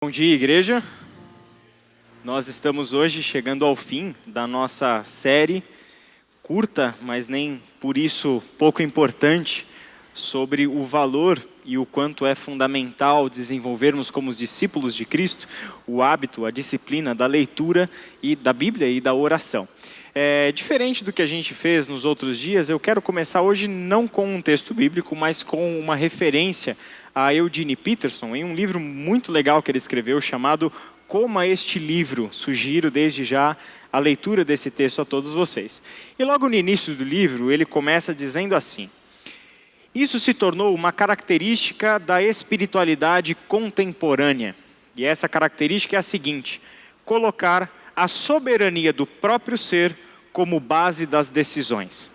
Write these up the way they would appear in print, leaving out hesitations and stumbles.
Bom dia, igreja. Nós estamos hoje chegando ao fim da nossa série curta, mas nem por isso pouco importante, sobre o valor e o quanto é fundamental desenvolvermos como os discípulos de Cristo o hábito, a disciplina da leitura e da Bíblia e da oração. Diferente do que a gente fez nos outros dias, eu quero começar hoje não com um texto bíblico, mas com uma referência a Eugene Peterson, em um livro muito legal que ele escreveu, chamado Coma Este Livro. Sugiro desde já a leitura desse texto a todos vocês. E logo no início do livro, ele começa dizendo assim: isso se tornou uma característica da espiritualidade contemporânea. E essa característica é a seguinte: colocar a soberania do próprio ser como base das decisões.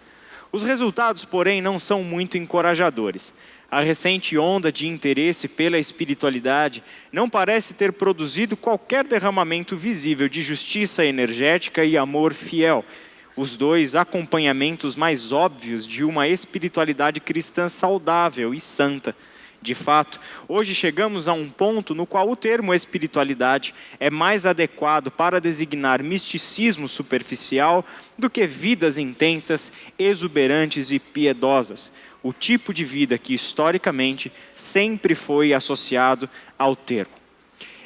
Os resultados, porém, não são muito encorajadores. A recente onda de interesse pela espiritualidade não parece ter produzido qualquer derramamento visível de justiça energética e amor fiel, os dois acompanhamentos mais óbvios de uma espiritualidade cristã saudável e santa. De fato, hoje chegamos a um ponto no qual o termo espiritualidade é mais adequado para designar misticismo superficial do que vidas intensas, exuberantes e piedosas, o tipo de vida que historicamente sempre foi associado ao termo.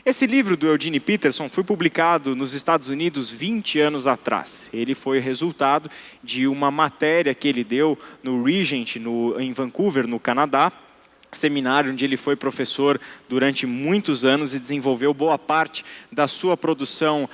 Esse livro do Eugene Peterson foi publicado nos Estados Unidos 20 anos atrás. Ele foi resultado de uma matéria que ele deu no Regent, em Vancouver, no Canadá, seminário onde ele foi professor durante muitos anos e desenvolveu boa parte da sua produção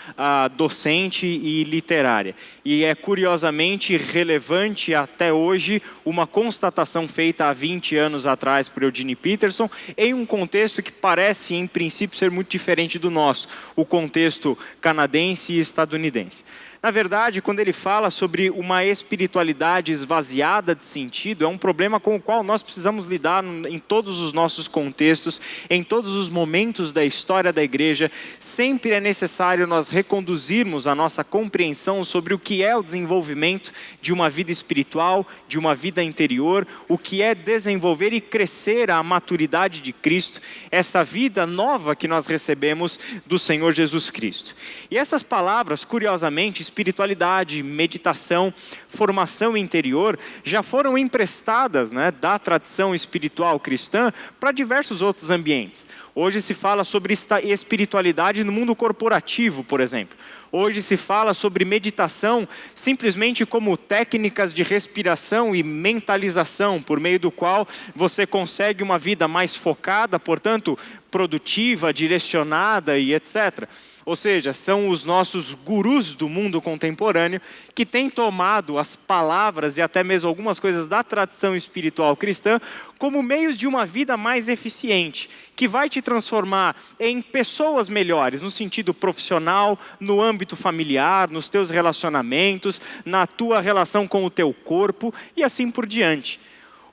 docente e literária. E é curiosamente relevante até hoje uma constatação feita há 20 anos atrás por Eugene Peterson em um contexto que parece, em princípio, ser muito diferente do nosso, o contexto canadense e estadunidense. Na verdade, quando ele fala sobre uma espiritualidade esvaziada de sentido, é um problema com o qual nós precisamos lidar em todos os nossos contextos, em todos os momentos da história da igreja. Sempre é necessário nós reconduzirmos a nossa compreensão sobre o que é o desenvolvimento de uma vida espiritual, de uma vida interior, o que é desenvolver e crescer a maturidade de Cristo, essa vida nova que nós recebemos do Senhor Jesus Cristo. E essas palavras, curiosamente, espiritualidade, meditação, formação interior, já foram emprestadas, da tradição espiritual cristã para diversos outros ambientes. Hoje se fala sobre espiritualidade no mundo corporativo, por exemplo. Hoje se fala sobre meditação simplesmente como técnicas de respiração e mentalização, por meio do qual você consegue uma vida mais focada, portanto, produtiva, direcionada e etc. Ou seja, são os nossos gurus do mundo contemporâneo que têm tomado as palavras e até mesmo algumas coisas da tradição espiritual cristã como meios de uma vida mais eficiente, que vai te transformar em pessoas melhores, no sentido profissional, no âmbito familiar, nos teus relacionamentos, na tua relação com o teu corpo e assim por diante.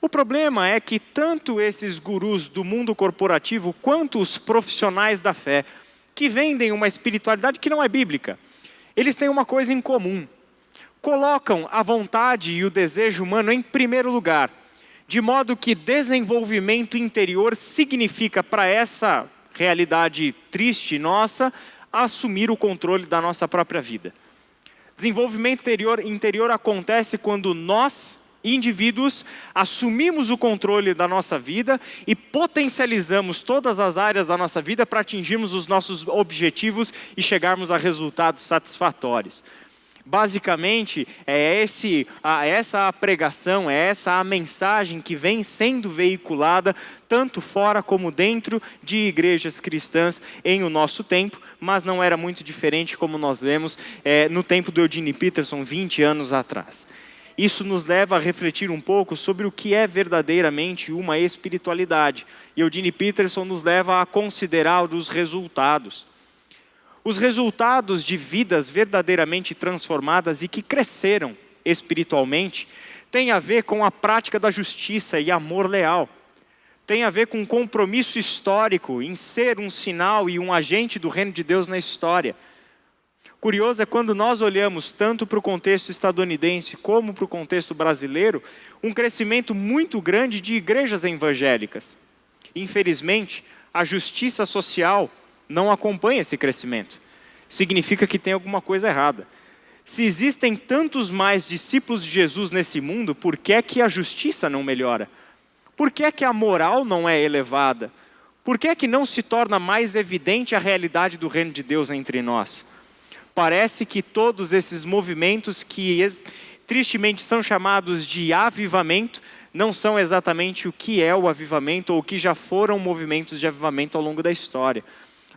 O problema é que tanto esses gurus do mundo corporativo quanto os profissionais da fé que vendem uma espiritualidade que não é bíblica, eles têm uma coisa em comum: colocam a vontade e o desejo humano em primeiro lugar, de modo que desenvolvimento interior significa para essa realidade triste nossa, assumir o controle da nossa própria vida. Desenvolvimento interior acontece quando nós, indivíduos, assumimos o controle da nossa vida e potencializamos todas as áreas da nossa vida para atingirmos os nossos objetivos e chegarmos a resultados satisfatórios. Basicamente, é essa a pregação, é essa a mensagem que vem sendo veiculada tanto fora como dentro de igrejas cristãs em o nosso tempo, mas não era muito diferente como nós lemos no tempo do Eugene Peterson 20 anos atrás. Isso nos leva a refletir um pouco sobre o que é verdadeiramente uma espiritualidade. E Eugene Peterson nos leva a considerar os resultados. Os resultados de vidas verdadeiramente transformadas e que cresceram espiritualmente têm a ver com a prática da justiça e amor leal. Tem a ver com um compromisso histórico em ser um sinal e um agente do reino de Deus na história. Curioso é quando nós olhamos tanto para o contexto estadunidense como para o contexto brasileiro, um crescimento muito grande de igrejas evangélicas. Infelizmente, a justiça social não acompanha esse crescimento. Significa que tem alguma coisa errada. Se existem tantos mais discípulos de Jesus nesse mundo, por que é que a justiça não melhora? Por que é que a moral não é elevada? Por que é que não se torna mais evidente a realidade do reino de Deus entre nós? Parece que todos esses movimentos que tristemente são chamados de avivamento, não são exatamente o que é o avivamento ou o que já foram movimentos de avivamento ao longo da história.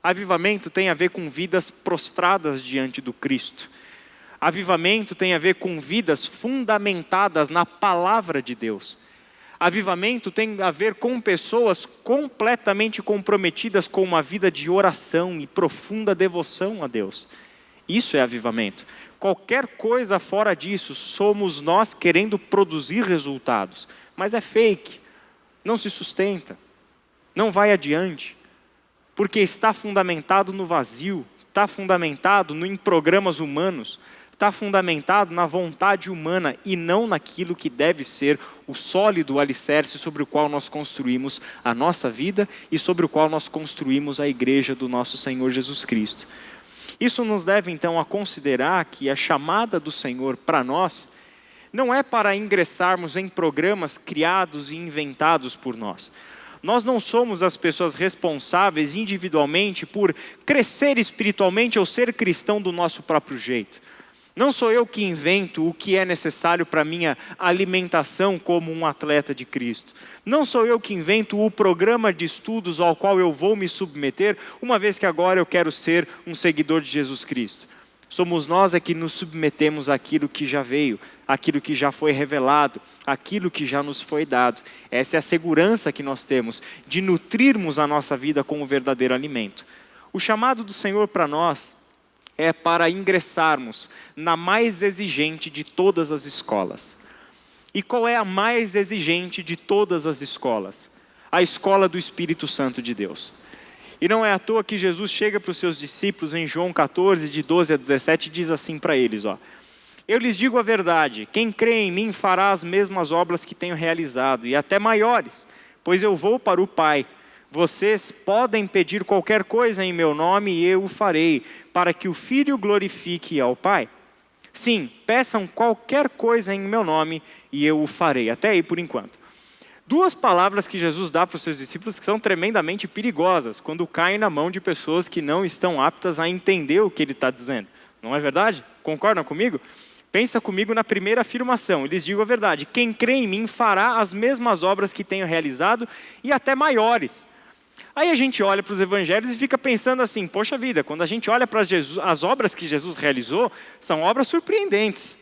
Avivamento tem a ver com vidas prostradas diante do Cristo. Avivamento tem a ver com vidas fundamentadas na palavra de Deus. Avivamento tem a ver com pessoas completamente comprometidas com uma vida de oração e profunda devoção a Deus. Isso é avivamento. Qualquer coisa fora disso, somos nós querendo produzir resultados. Mas é fake, não se sustenta, não vai adiante. Porque está fundamentado no vazio, está fundamentado em programas humanos, está fundamentado na vontade humana e não naquilo que deve ser o sólido alicerce sobre o qual nós construímos a nossa vida e sobre o qual nós construímos a igreja do nosso Senhor Jesus Cristo. Isso nos leva então a considerar que a chamada do Senhor para nós não é para ingressarmos em programas criados e inventados por nós. Nós não somos as pessoas responsáveis individualmente por crescer espiritualmente ou ser cristão do nosso próprio jeito. Não sou eu que invento o que é necessário para a minha alimentação como um atleta de Cristo. Não sou eu que invento o programa de estudos ao qual eu vou me submeter, uma vez que agora eu quero ser um seguidor de Jesus Cristo. Somos nós que nos submetemos àquilo que já veio, àquilo que já foi revelado, àquilo que já nos foi dado. Essa é a segurança que nós temos de nutrirmos a nossa vida com o verdadeiro alimento. O chamado do Senhor para nós é para ingressarmos na mais exigente de todas as escolas. E qual é a mais exigente de todas as escolas? A escola do Espírito Santo de Deus. E não é à toa que Jesus chega para os seus discípulos em João 14, de 12 a 17, e diz assim para eles, eu lhes digo a verdade, quem crê em mim fará as mesmas obras que tenho realizado, e até maiores, pois eu vou para o Pai. Vocês podem pedir qualquer coisa em meu nome e eu o farei, para que o Filho glorifique ao Pai. Sim, peçam qualquer coisa em meu nome e eu o farei. Até aí por enquanto. Duas palavras que Jesus dá para os seus discípulos que são tremendamente perigosas, quando caem na mão de pessoas que não estão aptas a entender o que ele está dizendo. Não é verdade? Concordam comigo? Pensa comigo na primeira afirmação. Eu lhes digo a verdade, quem crê em mim fará as mesmas obras que tenho realizado e até maiores. Aí a gente olha para os evangelhos e fica pensando assim, poxa vida, quando a gente olha para as obras que Jesus realizou, são obras surpreendentes.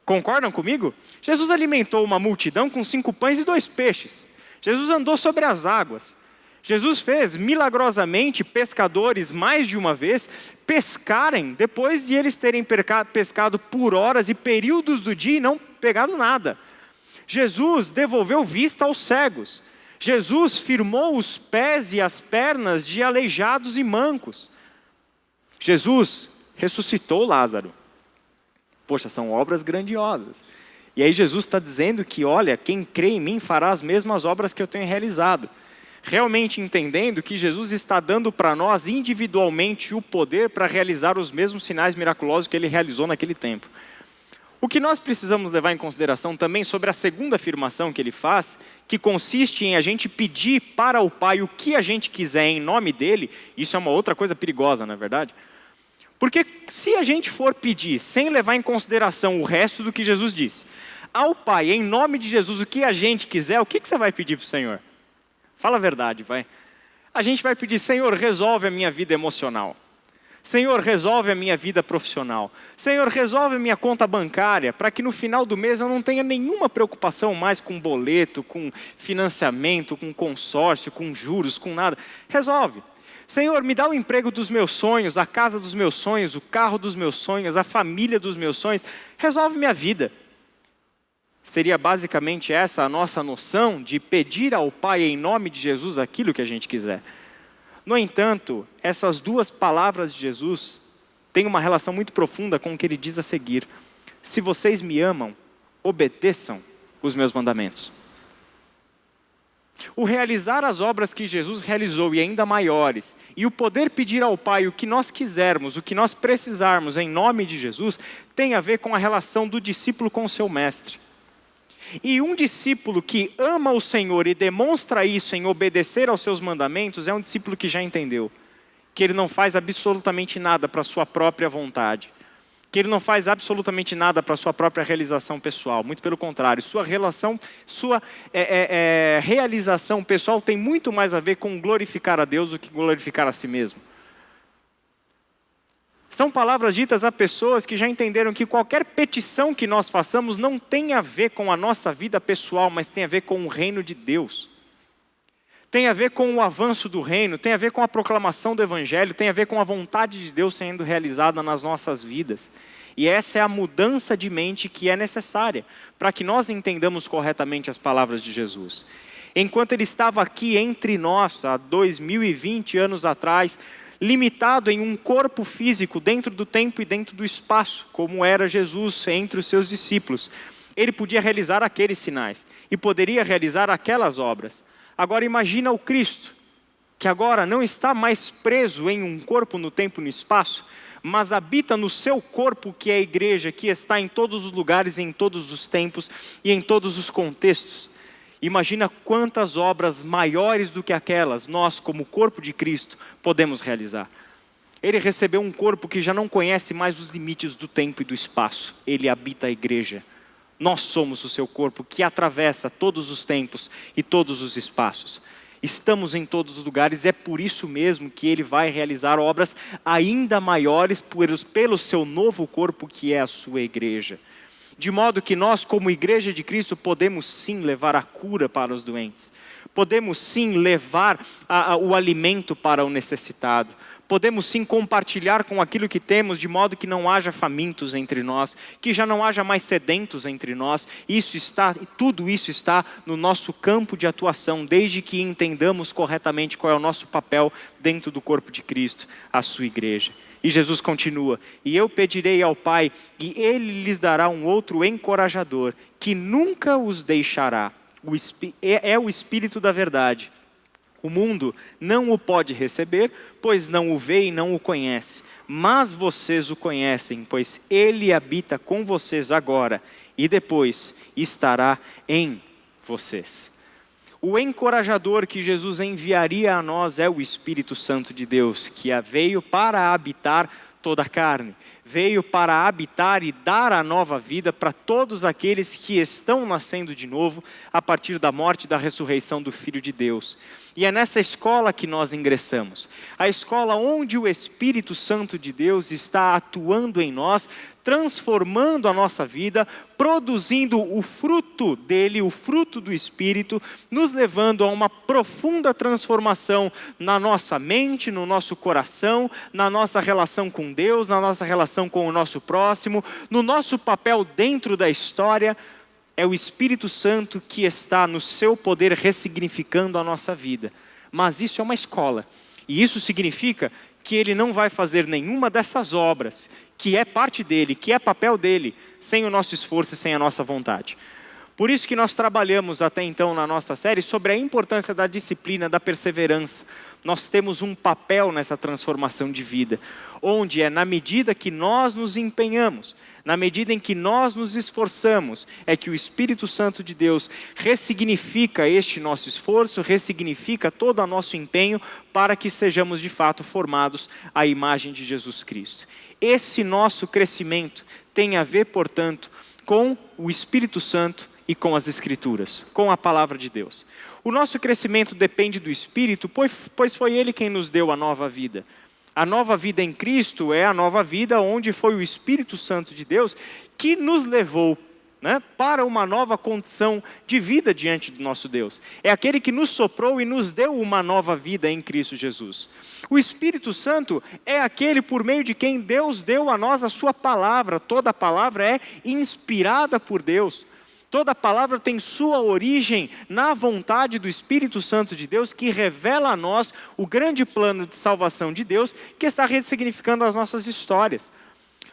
Concordam comigo? Jesus alimentou uma multidão com 5 pães e 2 peixes. Jesus andou sobre as águas. Jesus fez milagrosamente pescadores mais de uma vez pescarem depois de eles terem pescado por horas e períodos do dia e não pegado nada. Jesus devolveu vista aos cegos. Jesus firmou os pés e as pernas de aleijados e mancos. Jesus ressuscitou Lázaro. Poxa, são obras grandiosas. E aí Jesus está dizendo que, olha, quem crê em mim fará as mesmas obras que eu tenho realizado. Realmente entendendo que Jesus está dando para nós individualmente o poder para realizar os mesmos sinais miraculosos que ele realizou naquele tempo. O que nós precisamos levar em consideração também sobre a segunda afirmação que ele faz, que consiste em a gente pedir para o Pai o que a gente quiser em nome dele, isso é uma outra coisa perigosa, não é verdade? Porque se a gente for pedir sem levar em consideração o resto do que Jesus disse, ao Pai, em nome de Jesus, o que a gente quiser, o que você vai pedir para o Senhor? Fala a verdade, vai. A gente vai pedir, Senhor, resolve a minha vida emocional. Senhor, resolve a minha vida profissional. Senhor, resolve a minha conta bancária, para que no final do mês eu não tenha nenhuma preocupação mais com boleto, com financiamento, com consórcio, com juros, com nada. Resolve. Senhor, me dá o emprego dos meus sonhos, a casa dos meus sonhos, o carro dos meus sonhos, a família dos meus sonhos. Resolve minha vida. Seria basicamente essa a nossa noção de pedir ao Pai em nome de Jesus aquilo que a gente quiser. No entanto, essas duas palavras de Jesus têm uma relação muito profunda com o que ele diz a seguir. Se vocês me amam, obedeçam os meus mandamentos. O realizar as obras que Jesus realizou e ainda maiores, e o poder pedir ao Pai o que nós quisermos, o que nós precisarmos em nome de Jesus, tem a ver com a relação do discípulo com o seu mestre. E um discípulo que ama o Senhor e demonstra isso em obedecer aos seus mandamentos, é um discípulo que já entendeu que ele não faz absolutamente nada para a sua própria vontade, que ele não faz absolutamente nada para a sua própria realização pessoal. Muito pelo contrário, sua realização pessoal tem muito mais a ver com glorificar a Deus do que glorificar a si mesmo. São palavras ditas a pessoas que já entenderam que qualquer petição que nós façamos não tem a ver com a nossa vida pessoal, mas tem a ver com o reino de Deus. Tem a ver com o avanço do reino, tem a ver com a proclamação do evangelho, tem a ver com a vontade de Deus sendo realizada nas nossas vidas. E essa é a mudança de mente que é necessária para que nós entendamos corretamente as palavras de Jesus. Enquanto ele estava aqui entre nós, há 2020 anos atrás, limitado em um corpo físico dentro do tempo e dentro do espaço, como era Jesus entre os seus discípulos, ele podia realizar aqueles sinais e poderia realizar aquelas obras. Agora imagina o Cristo, que agora não está mais preso em um corpo no tempo e no espaço, mas habita no seu corpo, que é a igreja, que está em todos os lugares, em todos os tempos e em todos os contextos. Imagina quantas obras maiores do que aquelas nós, como corpo de Cristo, podemos realizar. Ele recebeu um corpo que já não conhece mais os limites do tempo e do espaço. Ele habita a igreja. Nós somos o seu corpo que atravessa todos os tempos e todos os espaços. Estamos em todos os lugares, é por isso mesmo que ele vai realizar obras ainda maiores pelo seu novo corpo que é a sua igreja. De modo que nós, como igreja de Cristo, podemos sim levar a cura para os doentes. Podemos sim levar o alimento para o necessitado. Podemos sim compartilhar com aquilo que temos, de modo que não haja famintos entre nós, que já não haja mais sedentos entre nós. Tudo isso está no nosso campo de atuação, desde que entendamos corretamente qual é o nosso papel dentro do corpo de Cristo, a sua igreja. E Jesus continua: e eu pedirei ao Pai, e Ele lhes dará um outro encorajador, que nunca os deixará. É o Espírito da verdade. O mundo não o pode receber, pois não o vê e não o conhece. Mas vocês o conhecem, pois Ele habita com vocês agora e depois estará em vocês. O encorajador que Jesus enviaria a nós é o Espírito Santo de Deus, que veio para habitar toda a carne. Veio para habitar e dar a nova vida para todos aqueles que estão nascendo de novo a partir da morte e da ressurreição do Filho de Deus. E é nessa escola que nós ingressamos. A escola onde o Espírito Santo de Deus está atuando em nós, transformando a nossa vida, produzindo o fruto dele, o fruto do Espírito, nos levando a uma profunda transformação na nossa mente, no nosso coração, na nossa relação com Deus, na nossa relação com o nosso próximo, no nosso papel dentro da história. É o Espírito Santo que está no seu poder ressignificando a nossa vida. Mas isso é uma escola. E isso significa que ele não vai fazer nenhuma dessas obras, que é parte dele, que é papel dele, sem o nosso esforço e sem a nossa vontade. Por isso que nós trabalhamos até então na nossa série sobre a importância da disciplina, da perseverança. Nós temos um papel nessa transformação de vida, onde é na medida que nós nos empenhamos, na medida em que nós nos esforçamos, é que o Espírito Santo de Deus ressignifica este nosso esforço, ressignifica todo o nosso empenho para que sejamos de fato formados à imagem de Jesus Cristo. Esse nosso crescimento tem a ver, portanto, com o Espírito Santo e com as Escrituras, com a palavra de Deus. O nosso crescimento depende do Espírito, pois foi Ele quem nos deu a nova vida. A nova vida em Cristo é a nova vida onde foi o Espírito Santo de Deus que nos levou, para uma nova condição de vida diante do nosso Deus. É aquele que nos soprou e nos deu uma nova vida em Cristo Jesus. O Espírito Santo é aquele por meio de quem Deus deu a nós a sua palavra. Toda a palavra é inspirada por Deus. Toda palavra tem sua origem na vontade do Espírito Santo de Deus, que revela a nós o grande plano de salvação de Deus, que está ressignificando as nossas histórias.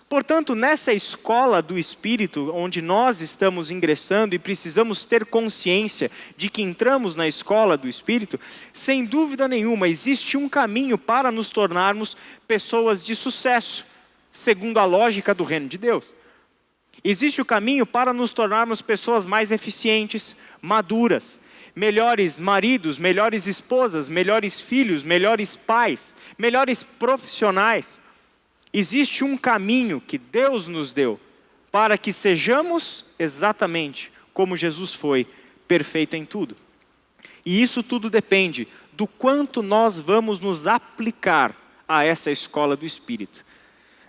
Portanto, nessa escola do Espírito, onde nós estamos ingressando e precisamos ter consciência de que entramos na escola do Espírito, sem dúvida nenhuma, existe um caminho para nos tornarmos pessoas de sucesso, segundo a lógica do reino de Deus. Existe o caminho para nos tornarmos pessoas mais eficientes, maduras, melhores maridos, melhores esposas, melhores filhos, melhores pais, melhores profissionais. Existe um caminho que Deus nos deu para que sejamos exatamente como Jesus foi, perfeito em tudo. E isso tudo depende do quanto nós vamos nos aplicar a essa escola do Espírito.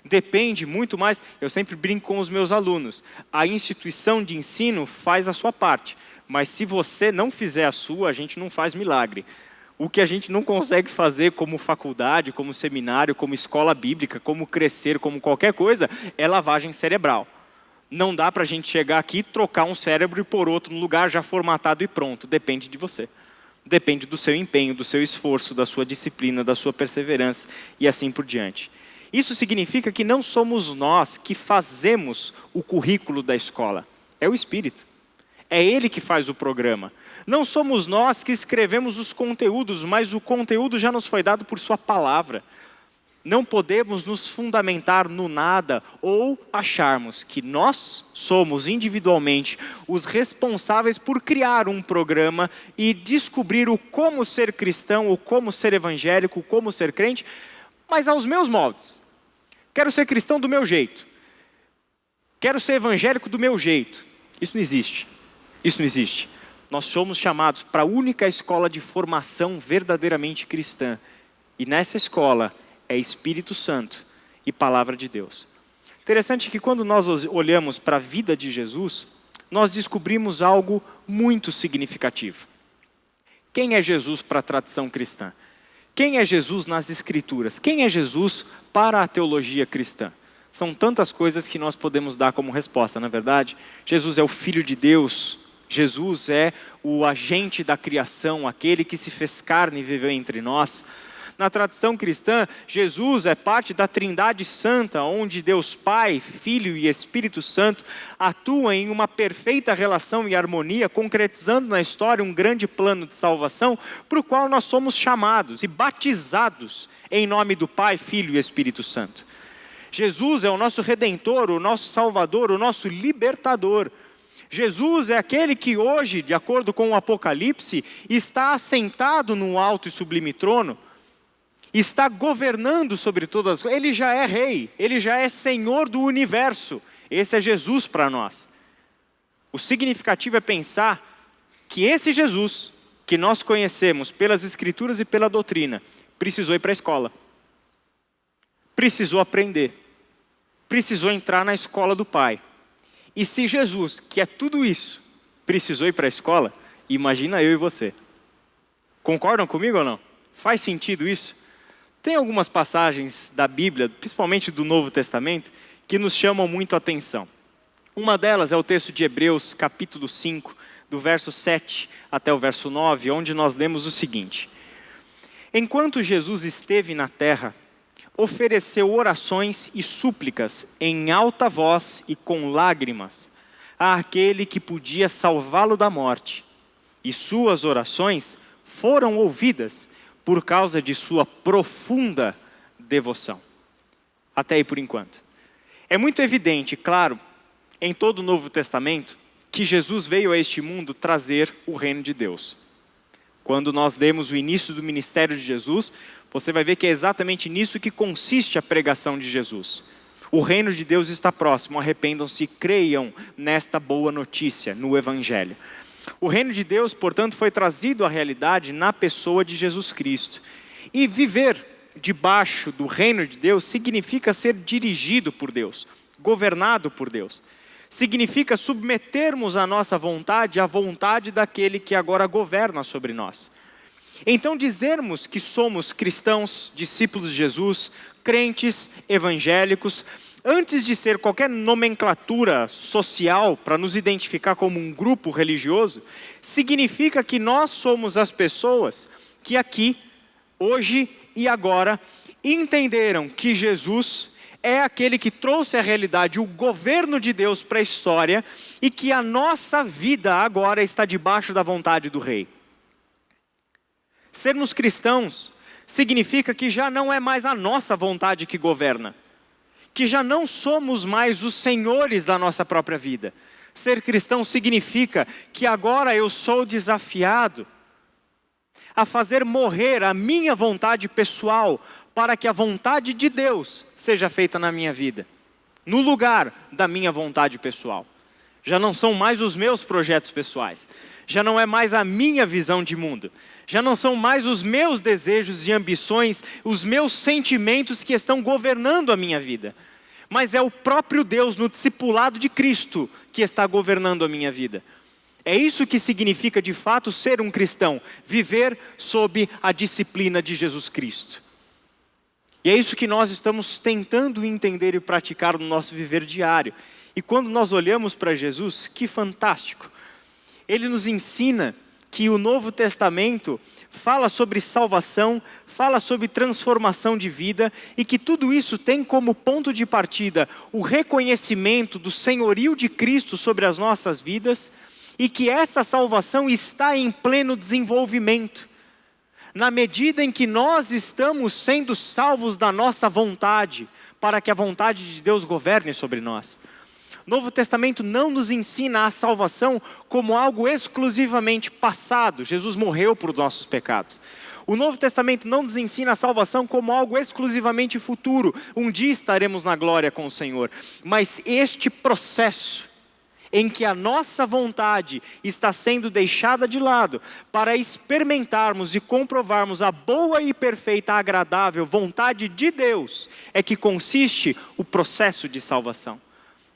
Depende muito mais, eu sempre brinco com os meus alunos, a instituição de ensino faz a sua parte, mas se você não fizer a sua, a gente não faz milagre. O que a gente não consegue fazer como faculdade, como seminário, como escola bíblica, como crescer, como qualquer coisa, é lavagem cerebral. Não dá para a gente chegar aqui, trocar um cérebro e pôr outro no lugar já formatado e pronto. Depende de você. Depende do seu empenho, do seu esforço, da sua disciplina, da sua perseverança e assim por diante. Isso significa que não somos nós que fazemos o currículo da escola. É o Espírito. É Ele que faz o programa. Não somos nós que escrevemos os conteúdos, mas o conteúdo já nos foi dado por Sua palavra. Não podemos nos fundamentar no nada ou acharmos que nós somos individualmente os responsáveis por criar um programa e descobrir o como ser cristão, o como ser evangélico, o como ser crente, mas aos meus moldes. Quero ser cristão do meu jeito. Quero ser evangélico do meu jeito. Isso não existe. Isso não existe. Nós somos chamados para a única escola de formação verdadeiramente cristã. E nessa escola é Espírito Santo e Palavra de Deus. Interessante que quando nós olhamos para a vida de Jesus, nós descobrimos algo muito significativo. Quem é Jesus para a tradição cristã? Quem é Jesus nas Escrituras? Quem é Jesus para a teologia cristã? São tantas coisas que nós podemos dar como resposta, na verdade. Jesus é o Filho de Deus. Jesus é o agente da criação, aquele que se fez carne e viveu entre nós. Na tradição cristã, Jesus é parte da Trindade Santa, onde Deus Pai, Filho e Espírito Santo atuam em uma perfeita relação e harmonia, concretizando na história um grande plano de salvação, para o qual nós somos chamados e batizados em nome do Pai, Filho e Espírito Santo. Jesus é o nosso Redentor, o nosso Salvador, o nosso Libertador. Jesus é aquele que hoje, de acordo com o Apocalipse, está assentado num alto e sublime trono, está governando sobre todas as coisas. Ele já é rei, ele já é Senhor do universo. Esse é Jesus para nós. O significativo é pensar que esse Jesus, que nós conhecemos pelas Escrituras e pela doutrina, precisou ir para a escola. Precisou aprender. Precisou entrar na escola do Pai. E se Jesus, que é tudo isso, precisou ir para a escola, imagina eu e você. Concordam comigo ou não? Faz sentido isso? Tem algumas passagens da Bíblia, principalmente do Novo Testamento, que nos chamam muito a atenção. Uma delas é o texto de Hebreus, capítulo 5, do verso 7 até o verso 9, onde nós lemos o seguinte: Enquanto Jesus esteve na terra, ofereceu orações e súplicas em alta voz e com lágrimas àquele que podia salvá-lo da morte. E suas orações foram ouvidas por causa de sua profunda devoção. Até aí por enquanto. É muito evidente, claro, em todo o Novo Testamento, que Jesus veio a este mundo trazer o reino de Deus. Quando nós lemos o início do ministério de Jesus, você vai ver que é exatamente nisso que consiste a pregação de Jesus. O reino de Deus está próximo, arrependam-se e creiam nesta boa notícia, no Evangelho. O reino de Deus, portanto, foi trazido à realidade na pessoa de Jesus Cristo. E viver debaixo do reino de Deus significa ser dirigido por Deus, governado por Deus. Significa submetermos a nossa vontade à vontade daquele que agora governa sobre nós. Então dizermos que somos cristãos, discípulos de Jesus, crentes, evangélicos, antes de ser qualquer nomenclatura social para nos identificar como um grupo religioso, significa que nós somos as pessoas que aqui, hoje e agora, entenderam que Jesus é aquele que trouxe a realidade, o governo de Deus para a história, e que a nossa vida agora está debaixo da vontade do Rei. Sermos cristãos significa que já não é mais a nossa vontade que governa, que já não somos mais os senhores da nossa própria vida. Ser cristão significa que agora eu sou desafiado a fazer morrer a minha vontade pessoal, para que a vontade de Deus seja feita na minha vida, no lugar da minha vontade pessoal. Já não são mais os meus projetos pessoais, já não é mais a minha visão de mundo, já não são mais os meus desejos e ambições, os meus sentimentos que estão governando a minha vida, mas é o próprio Deus no discipulado de Cristo que está governando a minha vida. É isso que significa de fato ser um cristão, viver sob a disciplina de Jesus Cristo. E é isso que nós estamos tentando entender e praticar no nosso viver diário. E quando nós olhamos para Jesus, que fantástico! Ele nos ensina que o Novo Testamento fala sobre salvação, fala sobre transformação de vida, e que tudo isso tem como ponto de partida o reconhecimento do senhorio de Cristo sobre as nossas vidas, e que essa salvação está em pleno desenvolvimento. Na medida em que nós estamos sendo salvos da nossa vontade, para que a vontade de Deus governe sobre nós. O Novo Testamento não nos ensina a salvação como algo exclusivamente passado. Jesus morreu por nossos pecados. O Novo Testamento não nos ensina a salvação como algo exclusivamente futuro. Um dia estaremos na glória com o Senhor. Mas este processo em que a nossa vontade está sendo deixada de lado para experimentarmos e comprovarmos a boa e perfeita, agradável vontade de Deus, é que consiste o processo de salvação.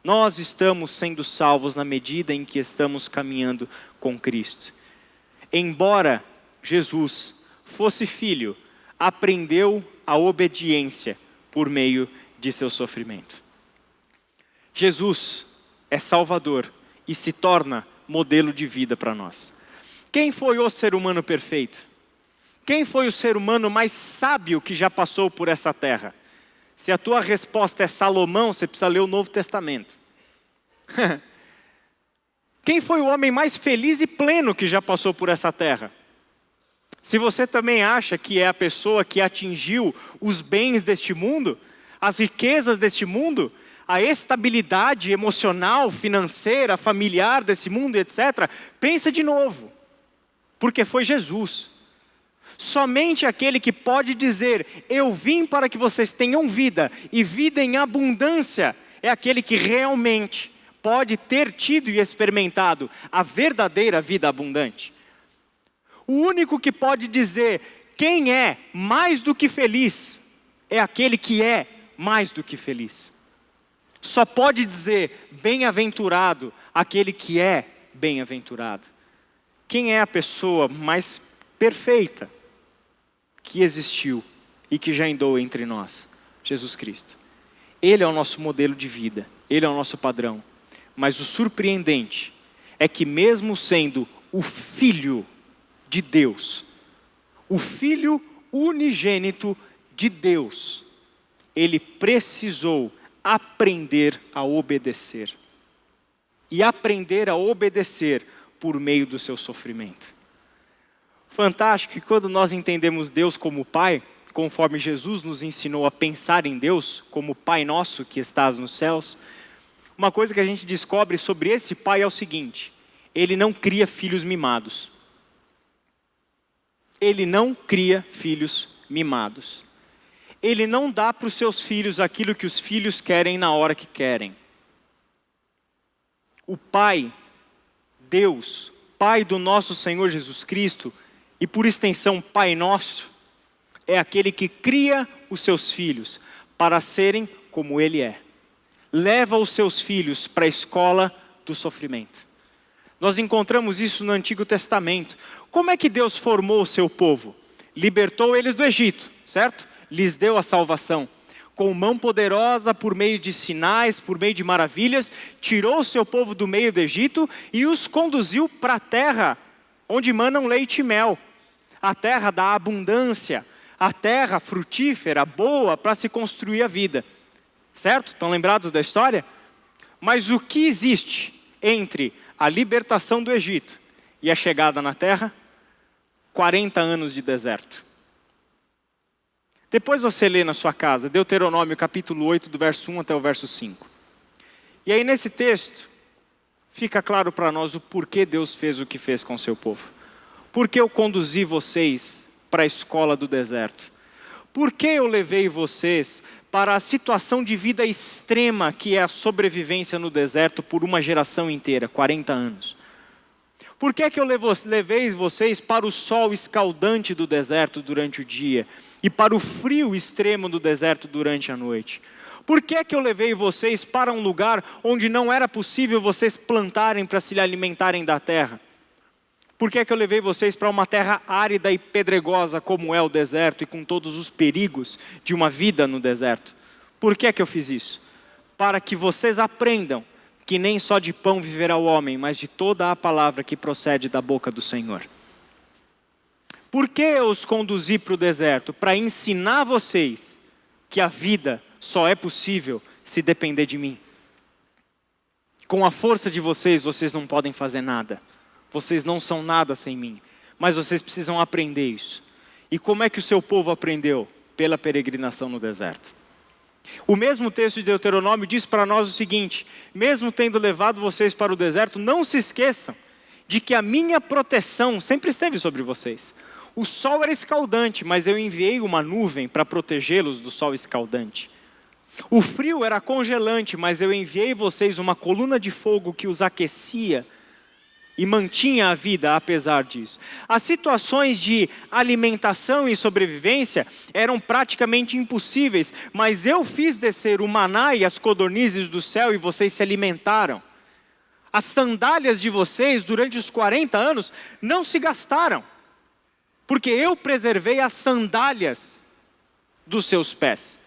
Nós estamos sendo salvos na medida em que estamos caminhando com Cristo. Embora Jesus fosse filho, aprendeu a obediência por meio de seu sofrimento. Jesus é Salvador e se torna modelo de vida para nós. Quem foi o ser humano perfeito? Quem foi o ser humano mais sábio que já passou por essa terra? Se a tua resposta é Salomão, você precisa ler o Novo Testamento. Quem foi o homem mais feliz e pleno que já passou por essa terra? Se você também acha que é a pessoa que atingiu os bens deste mundo, as riquezas deste mundo, a estabilidade emocional, financeira, familiar desse mundo, etc., pensa de novo, porque foi Jesus. Somente aquele que pode dizer, eu vim para que vocês tenham vida, e vida em abundância, é aquele que realmente pode ter tido e experimentado a verdadeira vida abundante. O único que pode dizer, quem é mais do que feliz, é aquele que é mais do que feliz. Só pode dizer, bem-aventurado, aquele que é bem-aventurado. Quem é a pessoa mais perfeita que existiu e que já andou entre nós? Jesus Cristo. Ele é o nosso modelo de vida, Ele é o nosso padrão. Mas o surpreendente é que mesmo sendo o Filho de Deus, o Filho unigênito de Deus, Ele precisou aprender a obedecer. E aprender a obedecer por meio do seu sofrimento. Fantástico que quando nós entendemos Deus como Pai, conforme Jesus nos ensinou a pensar em Deus como Pai nosso que estás nos céus, uma coisa que a gente descobre sobre esse Pai é o seguinte: Ele não cria filhos mimados. Ele não cria filhos mimados. Ele não dá para os seus filhos aquilo que os filhos querem na hora que querem. O Pai, Deus, Pai do nosso Senhor Jesus Cristo, e por extensão Pai nosso, é aquele que cria os seus filhos para serem como Ele é. Leva os seus filhos para a escola do sofrimento. Nós encontramos isso no Antigo Testamento. Como é que Deus formou o seu povo? Libertou eles do Egito, certo? Lhes deu a salvação. Com mão poderosa, por meio de sinais, por meio de maravilhas, tirou o seu povo do meio do Egito e os conduziu para a terra onde manam leite e mel. A terra da abundância, a terra frutífera, boa para se construir a vida. Certo? Estão lembrados da história? Mas o que existe entre a libertação do Egito e a chegada na terra? 40 anos de deserto. Depois você lê na sua casa, Deuteronômio capítulo 8, do verso 1 até o verso 5. E aí nesse texto, fica claro para nós o porquê Deus fez o que fez com o seu povo. Por que eu conduzi vocês para a escola do deserto? Por que eu levei vocês para a situação de vida extrema que é a sobrevivência no deserto por uma geração inteira, 40 anos? Por que eu levei vocês para o sol escaldante do deserto durante o dia e para o frio extremo do deserto durante a noite? Por que eu levei vocês para um lugar onde não era possível vocês plantarem para se alimentarem da terra? Por que eu levei vocês para uma terra árida e pedregosa como é o deserto e com todos os perigos de uma vida no deserto? Por que eu fiz isso? Para que vocês aprendam que nem só de pão viverá o homem, mas de toda a palavra que procede da boca do Senhor. Por que eu os conduzi para o deserto? Para ensinar vocês que a vida só é possível se depender de mim. Com a força de vocês, vocês não podem fazer nada. Vocês não são nada sem mim. Mas vocês precisam aprender isso. E como é que o seu povo aprendeu? Pela peregrinação no deserto. O mesmo texto de Deuteronômio diz para nós o seguinte: mesmo tendo levado vocês para o deserto, não se esqueçam de que a minha proteção sempre esteve sobre vocês. O sol era escaldante, mas eu enviei uma nuvem para protegê-los do sol escaldante. O frio era congelante, mas eu enviei vocês uma coluna de fogo que os aquecia e mantinha a vida apesar disso. As situações de alimentação e sobrevivência eram praticamente impossíveis, mas eu fiz descer o maná e as codornizes do céu e vocês se alimentaram. As sandálias de vocês durante os 40 anos não se gastaram, porque eu preservei as sandálias dos seus pés.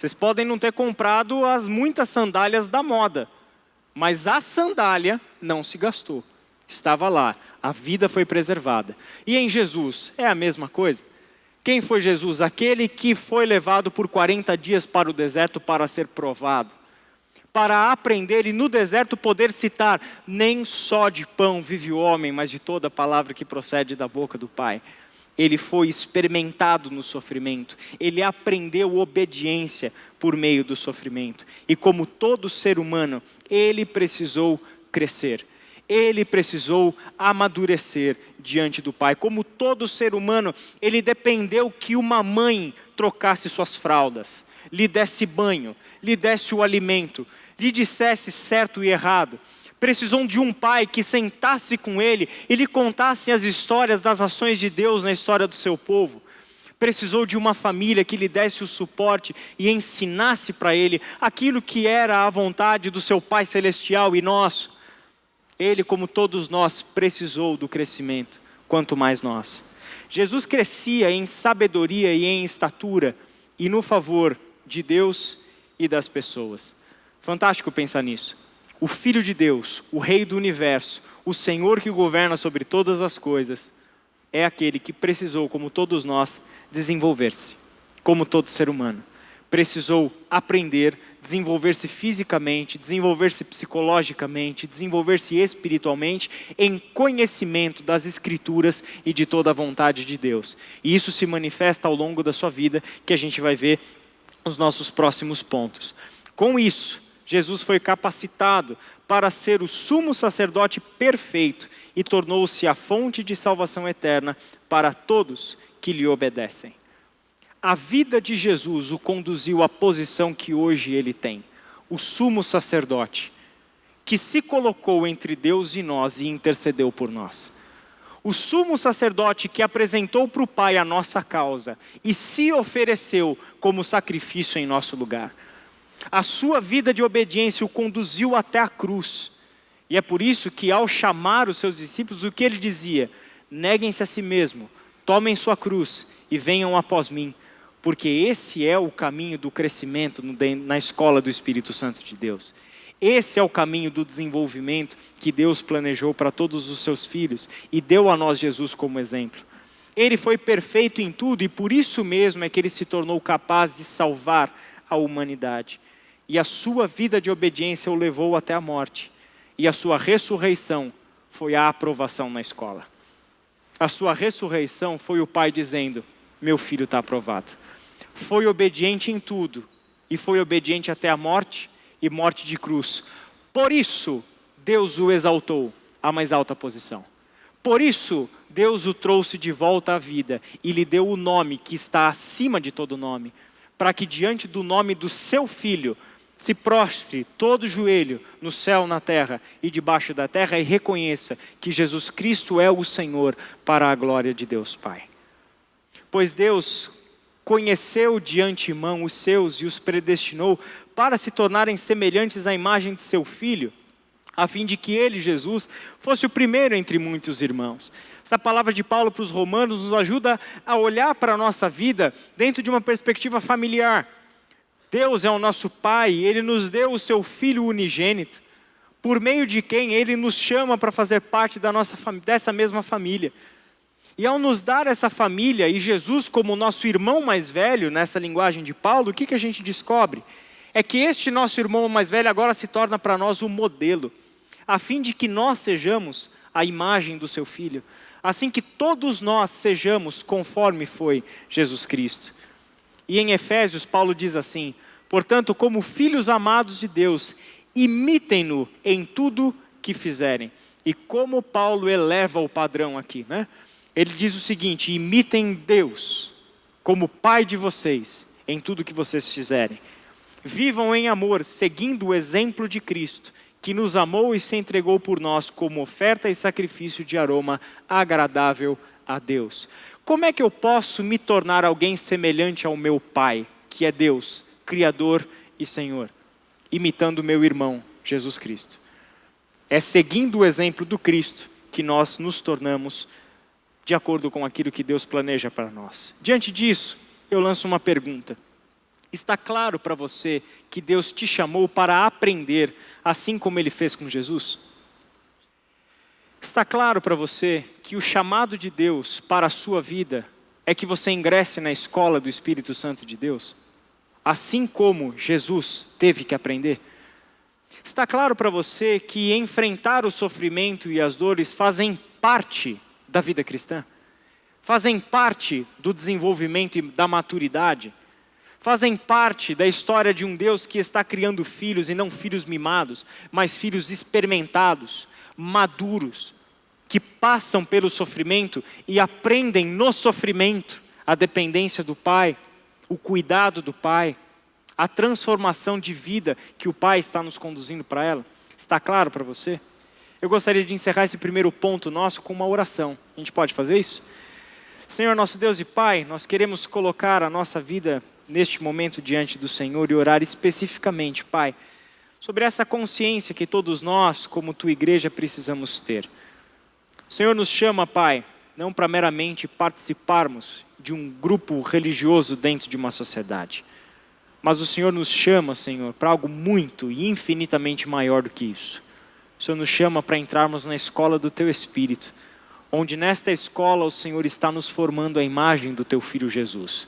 Vocês podem não ter comprado as muitas sandálias da moda, mas a sandália não se gastou. Estava lá, a vida foi preservada. E em Jesus, é a mesma coisa. Quem foi Jesus? Aquele que foi levado por 40 dias para o deserto para ser provado. Para aprender e no deserto poder citar: nem só de pão vive o homem, mas de toda palavra que procede da boca do Pai. Ele foi experimentado no sofrimento. Ele aprendeu obediência por meio do sofrimento. E como todo ser humano, ele precisou crescer. Ele precisou amadurecer diante do Pai. Como todo ser humano, ele dependeu que uma mãe trocasse suas fraldas, lhe desse banho, lhe desse o alimento, lhe dissesse certo e errado. Precisou de um pai que sentasse com ele e lhe contasse as histórias das ações de Deus na história do seu povo. Precisou de uma família que lhe desse o suporte e ensinasse para ele aquilo que era a vontade do seu Pai Celestial e nosso. Ele, como todos nós, precisou do crescimento, quanto mais nós. Jesus crescia em sabedoria e em estatura e no favor de Deus e das pessoas. Fantástico pensar nisso. O Filho de Deus, o Rei do Universo, o Senhor que governa sobre todas as coisas, é aquele que precisou, como todos nós, desenvolver-se, como todo ser humano. Precisou aprender, desenvolver-se fisicamente, desenvolver-se psicologicamente, desenvolver-se espiritualmente em conhecimento das Escrituras e de toda a vontade de Deus. E isso se manifesta ao longo da sua vida, que a gente vai ver nos nossos próximos pontos. Com isso, Jesus foi capacitado para ser o sumo sacerdote perfeito e tornou-se a fonte de salvação eterna para todos que lhe obedecem. A vida de Jesus o conduziu à posição que hoje ele tem, o sumo sacerdote, que se colocou entre Deus e nós e intercedeu por nós. O sumo sacerdote que apresentou para o Pai a nossa causa e se ofereceu como sacrifício em nosso lugar. A sua vida de obediência o conduziu até a cruz. E é por isso que ao chamar os seus discípulos, o que ele dizia? Neguem-se a si mesmo, tomem sua cruz e venham após mim. Porque esse é o caminho do crescimento na escola do Espírito Santo de Deus. Esse é o caminho do desenvolvimento que Deus planejou para todos os seus filhos e deu a nós Jesus como exemplo. Ele foi perfeito em tudo e por isso mesmo é que ele se tornou capaz de salvar a humanidade. e a sua vida de obediência o levou até a morte. E a sua ressurreição foi a aprovação na escola. A sua ressurreição foi o Pai dizendo: meu filho está aprovado. Foi obediente em tudo, e foi obediente até a morte, e morte de cruz. Por isso, Deus o exaltou à mais alta posição. Por isso, Deus o trouxe de volta à vida, e lhe deu o nome que está acima de todo nome, para que diante do nome do seu Filho, se prostre todo joelho no céu, na terra e debaixo da terra e reconheça que Jesus Cristo é o Senhor, para a glória de Deus Pai. Pois Deus conheceu de antemão os seus e os predestinou para se tornarem semelhantes à imagem de seu Filho, a fim de que ele, Jesus, fosse o primeiro entre muitos irmãos. Essa palavra de Paulo para os romanos nos ajuda a olhar para a nossa vida dentro de uma perspectiva familiar. Deus é o nosso Pai, Ele nos deu o seu Filho unigênito, por meio de quem Ele nos chama para fazer parte dessa mesma família. E ao nos dar essa família, e Jesus como nosso irmão mais velho, nessa linguagem de Paulo, o que a gente descobre? É que este nosso irmão mais velho agora se torna para nós um modelo, a fim de que nós sejamos a imagem do seu Filho, assim que todos nós sejamos conforme foi Jesus Cristo. E em Efésios, Paulo diz assim: portanto, como filhos amados de Deus, imitem-no em tudo que fizerem. E como Paulo eleva o padrão aqui, né? Ele diz o seguinte: imitem Deus como Pai de vocês em tudo que vocês fizerem. Vivam em amor, seguindo o exemplo de Cristo, que nos amou e se entregou por nós como oferta e sacrifício de aroma agradável a Deus. Como é que eu posso me tornar alguém semelhante ao meu Pai, que é Deus, Criador e Senhor? Imitando o meu irmão, Jesus Cristo. É seguindo o exemplo do Cristo que nós nos tornamos de acordo com aquilo que Deus planeja para nós. Diante disso, eu lanço uma pergunta. Está claro para você que Deus te chamou para aprender, assim como Ele fez com Jesus? Está claro para você que o chamado de Deus para a sua vida é que você ingresse na escola do Espírito Santo de Deus? Assim como Jesus teve que aprender? Está claro para você que enfrentar o sofrimento e as dores fazem parte da vida cristã? Fazem parte do desenvolvimento e da maturidade? Fazem parte da história de um Deus que está criando filhos, e não filhos mimados, mas filhos experimentados, maduros, que passam pelo sofrimento e aprendem no sofrimento a dependência do Pai, o cuidado do Pai, a transformação de vida que o Pai está nos conduzindo para ela. Está claro para você? Eu gostaria de encerrar esse primeiro ponto nosso com uma oração. A gente pode fazer isso? Senhor, nosso Deus e Pai, nós queremos colocar a nossa vida neste momento diante do Senhor e orar especificamente, Pai, sobre essa consciência que todos nós, como Tua igreja, precisamos ter. O Senhor nos chama, Pai, não para meramente participarmos de um grupo religioso dentro de uma sociedade, mas o Senhor nos chama, Senhor, para algo muito e infinitamente maior do que isso. O Senhor nos chama para entrarmos na escola do Teu Espírito, onde nesta escola o Senhor está nos formando a imagem do Teu Filho Jesus.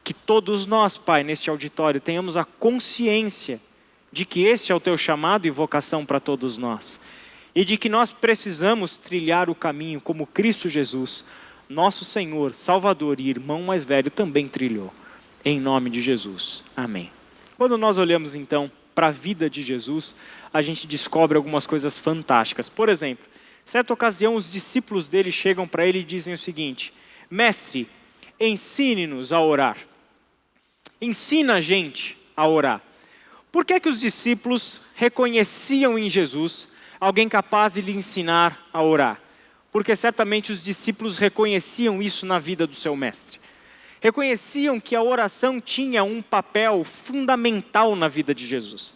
Que todos nós, Pai, neste auditório, tenhamos a consciência de que esse é o Teu chamado e vocação para todos nós. E de que nós precisamos trilhar o caminho como Cristo Jesus, nosso Senhor, Salvador e irmão mais velho, também trilhou. Em nome de Jesus. Amém. Quando nós olhamos então para a vida de Jesus, a gente descobre algumas coisas fantásticas. Por exemplo, certa ocasião os discípulos dele chegam para ele e dizem o seguinte: Mestre, ensine-nos a orar. Ensina a gente a orar. Por que os discípulos reconheciam em Jesus alguém capaz de lhe ensinar a orar? Porque certamente os discípulos reconheciam isso na vida do seu mestre. Reconheciam que a oração tinha um papel fundamental na vida de Jesus.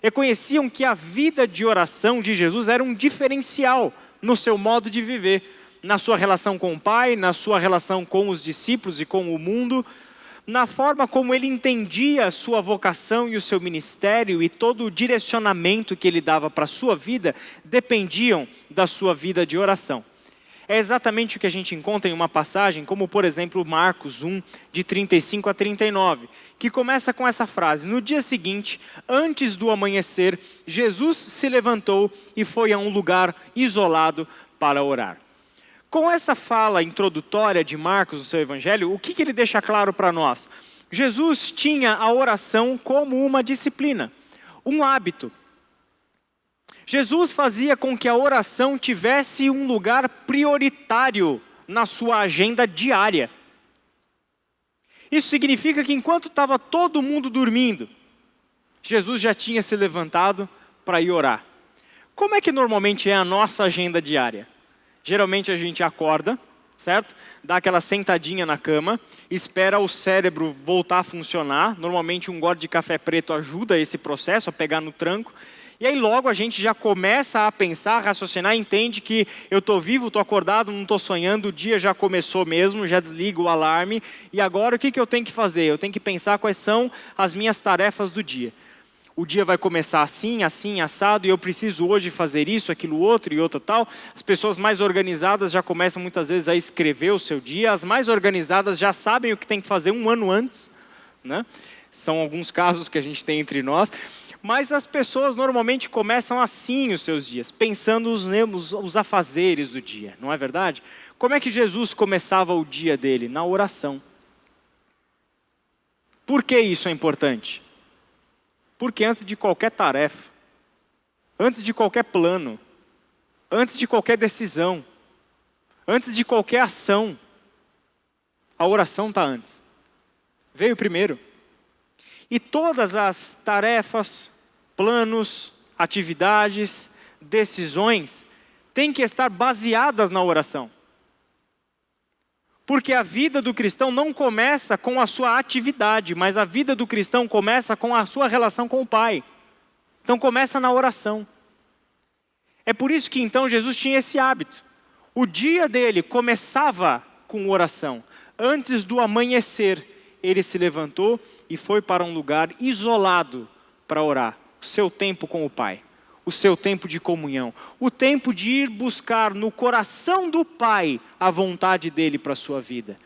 Reconheciam que a vida de oração de Jesus era um diferencial no seu modo de viver, na sua relação com o Pai, na sua relação com os discípulos e com o mundo, na forma como ele entendia a sua vocação e o seu ministério, e todo o direcionamento que ele dava para a sua vida dependiam da sua vida de oração. é exatamente o que a gente encontra em uma passagem, como por exemplo Marcos 1, de 35 a 39, que começa com essa frase: no dia seguinte, antes do amanhecer, Jesus se levantou e foi a um lugar isolado para orar. Com essa fala introdutória de Marcos no seu evangelho, o que ele deixa claro para nós? Jesus tinha a oração como uma disciplina, um hábito. Jesus fazia com que a oração tivesse um lugar prioritário na sua agenda diária. Isso significa que enquanto estava todo mundo dormindo, Jesus já tinha se levantado para ir orar. Como é que normalmente é a nossa agenda diária? Geralmente a gente acorda, certo? Dá aquela sentadinha na cama, espera o cérebro voltar a funcionar. Normalmente um gole de café preto ajuda esse processo a pegar no tranco. E aí logo a gente já começa a pensar, raciocinar, entende que eu estou vivo, estou acordado, não estou sonhando, o dia já começou mesmo, já desligo o alarme. E agora o que eu tenho que fazer? Eu tenho que pensar quais são as minhas tarefas do dia. O dia vai começar assim, assim, assado, e eu preciso hoje fazer isso, aquilo outro e outro tal. As pessoas mais organizadas já começam muitas vezes a escrever o seu dia. As mais organizadas já sabem o que tem que fazer um ano antes, né? São alguns casos que a gente tem entre nós. Mas as pessoas normalmente começam assim os seus dias, pensando os afazeres do dia, não é verdade? Como é que Jesus começava o dia dele? Na oração. Por que isso é importante? Porque antes de qualquer tarefa, antes de qualquer plano, antes de qualquer decisão, antes de qualquer ação, a oração está antes. Veio primeiro. E todas as tarefas, planos, atividades, decisões, têm que estar baseadas na oração. Porque a vida do cristão não começa com a sua atividade, mas a vida do cristão começa com a sua relação com o Pai. Então começa na oração. É por isso que então Jesus tinha esse hábito. O dia dele começava com oração. Antes do amanhecer, ele se levantou e foi para um lugar isolado para orar. O seu tempo com o Pai, o seu tempo de comunhão, o tempo de ir buscar no coração do Pai a vontade dele para a sua vida.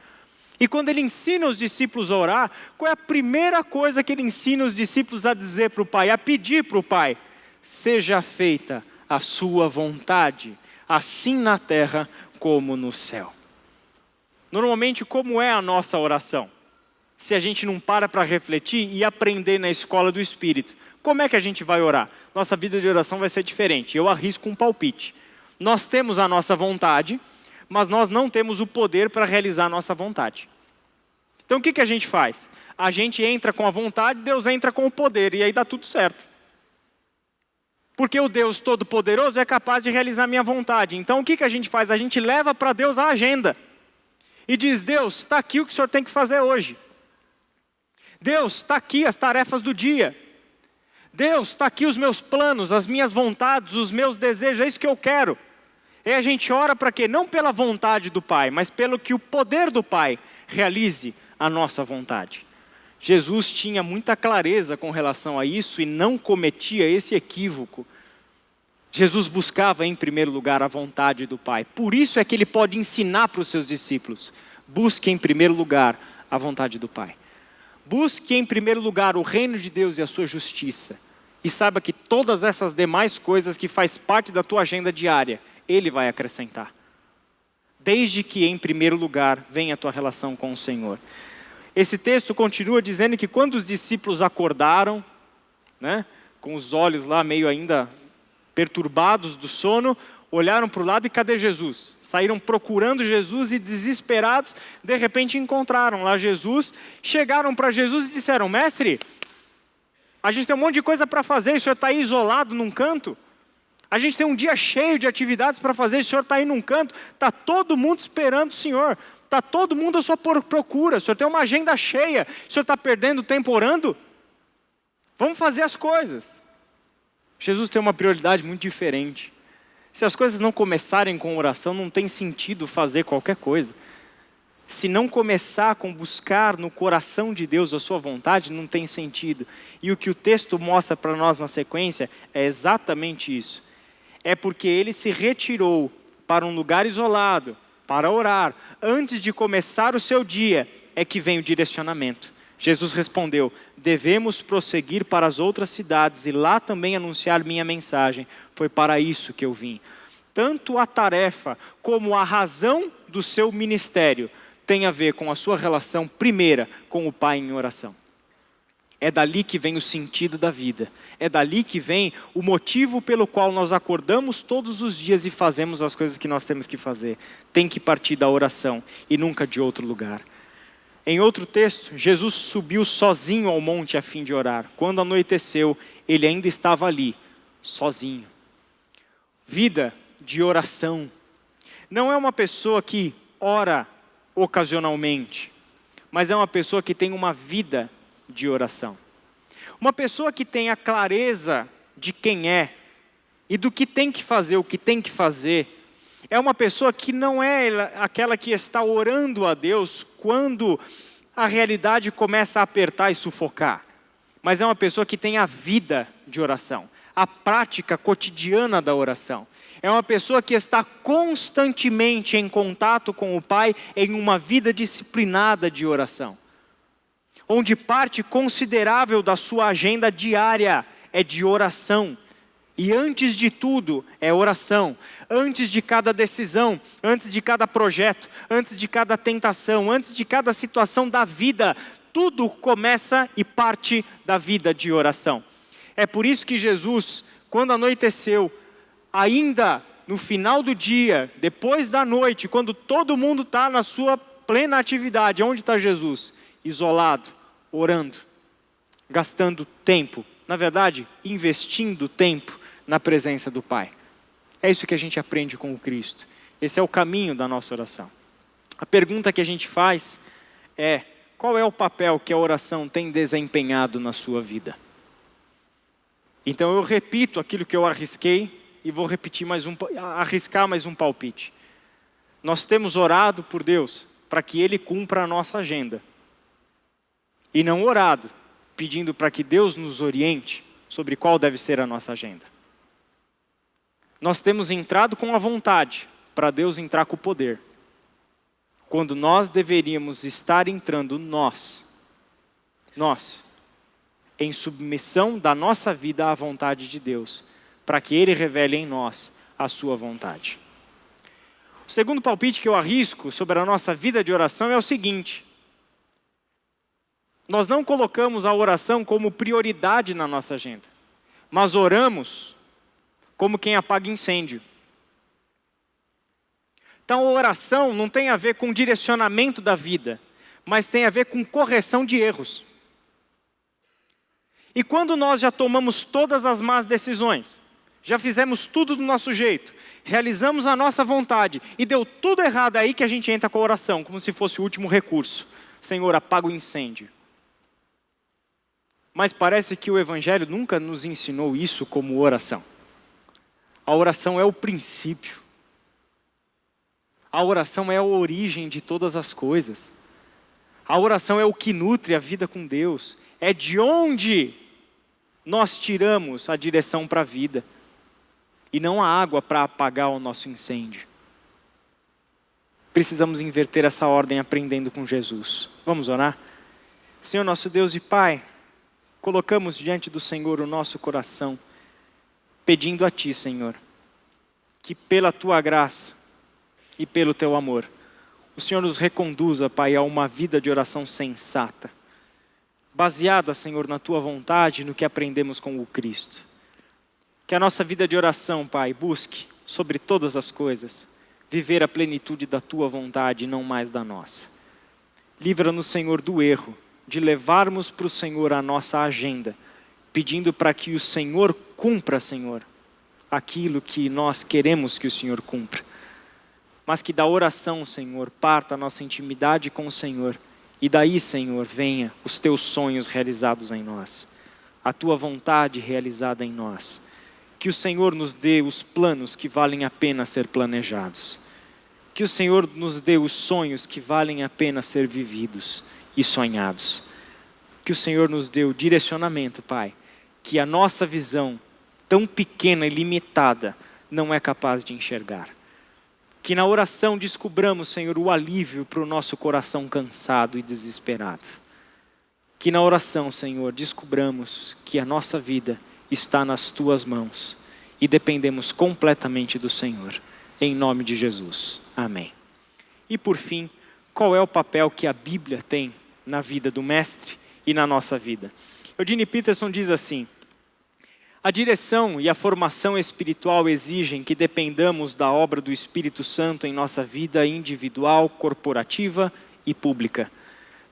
E quando ele ensina os discípulos a orar, qual é a primeira coisa que ele ensina os discípulos a dizer para o Pai, a pedir para o Pai? Seja feita a sua vontade, assim na terra como no céu. Normalmente, como é a nossa oração? Se a gente não para refletir e aprender na escola do Espírito, como é que a gente vai orar? Nossa vida de oração vai ser diferente. Eu arrisco um palpite. Nós temos a nossa vontade, mas nós não temos o poder para realizar a nossa vontade. Então o que a gente faz? A gente entra com a vontade, Deus entra com o poder, e aí dá tudo certo. Porque o Deus Todo-Poderoso é capaz de realizar a minha vontade. Então o que a gente faz? A gente leva para Deus a agenda. E diz: Deus, está aqui o que o Senhor tem que fazer hoje. Deus, está aqui as tarefas do dia. Deus, está aqui os meus planos, as minhas vontades, os meus desejos, é isso que eu quero. E a gente ora para quê? Não pela vontade do Pai, mas pelo que o poder do Pai realize a nossa vontade. Jesus tinha muita clareza com relação a isso e não cometia esse equívoco. Jesus buscava em primeiro lugar a vontade do Pai. Por isso é que ele pode ensinar para os seus discípulos: busque em primeiro lugar a vontade do Pai. Busque em primeiro lugar o reino de Deus e a sua justiça. E saiba que todas essas demais coisas que faz parte da tua agenda diária, Ele vai acrescentar. Desde que em primeiro lugar venha a tua relação com o Senhor. Esse texto continua dizendo que quando os discípulos acordaram, né, com os olhos lá meio ainda perturbados do sono, olharam para o lado e cadê Jesus? Saíram procurando Jesus e desesperados, de repente encontraram lá Jesus, chegaram para Jesus e disseram: mestre, a gente tem um monte de coisa para fazer, o senhor está aí isolado num canto? A gente tem um dia cheio de atividades para fazer, o senhor está aí num canto, está todo mundo esperando o senhor, está todo mundo à sua procura, o senhor tem uma agenda cheia, o senhor está perdendo tempo orando? Vamos fazer as coisas. Jesus tem uma prioridade muito diferente. Se as coisas não começarem com oração, não tem sentido fazer qualquer coisa. Se não começar com buscar no coração de Deus a sua vontade, não tem sentido. E o que o texto mostra para nós na sequência é exatamente isso. É porque ele se retirou para um lugar isolado, para orar, antes de começar o seu dia, é que vem o direcionamento. Jesus respondeu: devemos prosseguir para as outras cidades e lá também anunciar minha mensagem. Foi para isso que eu vim. Tanto a tarefa como a razão do seu ministério tem a ver com a sua relação primeira com o Pai em oração. É dali que vem o sentido da vida. É dali que vem o motivo pelo qual nós acordamos todos os dias e fazemos as coisas que nós temos que fazer. Tem que partir da oração e nunca de outro lugar. Em outro texto, Jesus subiu sozinho ao monte a fim de orar. Quando anoiteceu, ele ainda estava ali, sozinho. Vida de oração. Não é uma pessoa que ora ocasionalmente, mas é uma pessoa que tem uma vida de oração. Uma pessoa que tem a clareza de quem é e do que tem que fazer, o que tem que fazer, é uma pessoa que não é aquela que está orando a Deus quando a realidade começa a apertar e sufocar, mas é uma pessoa que tem a vida de oração, a prática cotidiana da oração. É uma pessoa que está constantemente em contato com o Pai em uma vida disciplinada de oração, onde parte considerável da sua agenda diária é de oração. E antes de tudo é oração. Antes de cada decisão, antes de cada projeto, antes de cada tentação, antes de cada situação da vida, tudo começa e parte da vida de oração. É por isso que Jesus, quando anoiteceu, ainda no final do dia, depois da noite, quando todo mundo está na sua plena atividade, onde está Jesus? Isolado, orando, gastando tempo, na verdade, investindo tempo na presença do Pai. É isso que a gente aprende com o Cristo. Esse é o caminho da nossa oração. A pergunta que a gente faz é: qual é o papel que a oração tem desempenhado na sua vida? Então eu repito aquilo que eu arrisquei e vou arriscar mais um palpite. Nós temos orado por Deus para que Ele cumpra a nossa agenda. E não orado pedindo para que Deus nos oriente sobre qual deve ser a nossa agenda. Nós temos entrado com a vontade para Deus entrar com o poder, quando nós deveríamos estar entrando nós, em submissão da nossa vida à vontade de Deus, para que Ele revele em nós a sua vontade. O segundo palpite que eu arrisco sobre a nossa vida de oração é o seguinte: nós não colocamos a oração como prioridade na nossa agenda, mas oramos como quem apaga incêndio. Então a oração não tem a ver com direcionamento da vida, mas tem a ver com correção de erros. E quando nós já tomamos todas as más decisões, já fizemos tudo do nosso jeito, realizamos a nossa vontade e deu tudo errado, aí que a gente entra com a oração, como se fosse o último recurso. Senhor, apaga o incêndio. Mas parece que o Evangelho nunca nos ensinou isso como oração. A oração é o princípio. A oração é a origem de todas as coisas. A oração é o que nutre a vida com Deus. É de onde nós tiramos a direção para a vida. E não a água para apagar o nosso incêndio. Precisamos inverter essa ordem aprendendo com Jesus. Vamos orar? Senhor nosso Deus e Pai, colocamos diante do Senhor o nosso coração, pedindo a Ti, Senhor, que pela Tua graça e pelo Teu amor, o Senhor nos reconduza, Pai, a uma vida de oração sensata, baseada, Senhor, na Tua vontade e no que aprendemos com o Cristo. Que a nossa vida de oração, Pai, busque, sobre todas as coisas, viver a plenitude da Tua vontade e não mais da nossa. Livra-nos, Senhor, do erro de levarmos para o Senhor a nossa agenda, pedindo para que o Senhor cumpra, Senhor, aquilo que nós queremos que o Senhor cumpra. Mas que da oração, Senhor, parta a nossa intimidade com o Senhor. E daí, Senhor, venha os Teus sonhos realizados em nós. A Tua vontade realizada em nós. Que o Senhor nos dê os planos que valem a pena ser planejados. Que o Senhor nos dê os sonhos que valem a pena ser vividos e sonhados. Que o Senhor nos dê o direcionamento, Pai, que a nossa visão, tão pequena e limitada, não é capaz de enxergar. Que na oração descubramos, Senhor, o alívio para o nosso coração cansado e desesperado. Que na oração, Senhor, descubramos que a nossa vida está nas Tuas mãos e dependemos completamente do Senhor. Em nome de Jesus. Amém. E por fim, qual é o papel que a Bíblia tem na vida do Mestre e na nossa vida? Eugene Peterson diz assim: a direção e a formação espiritual exigem que dependamos da obra do Espírito Santo em nossa vida individual, corporativa e pública.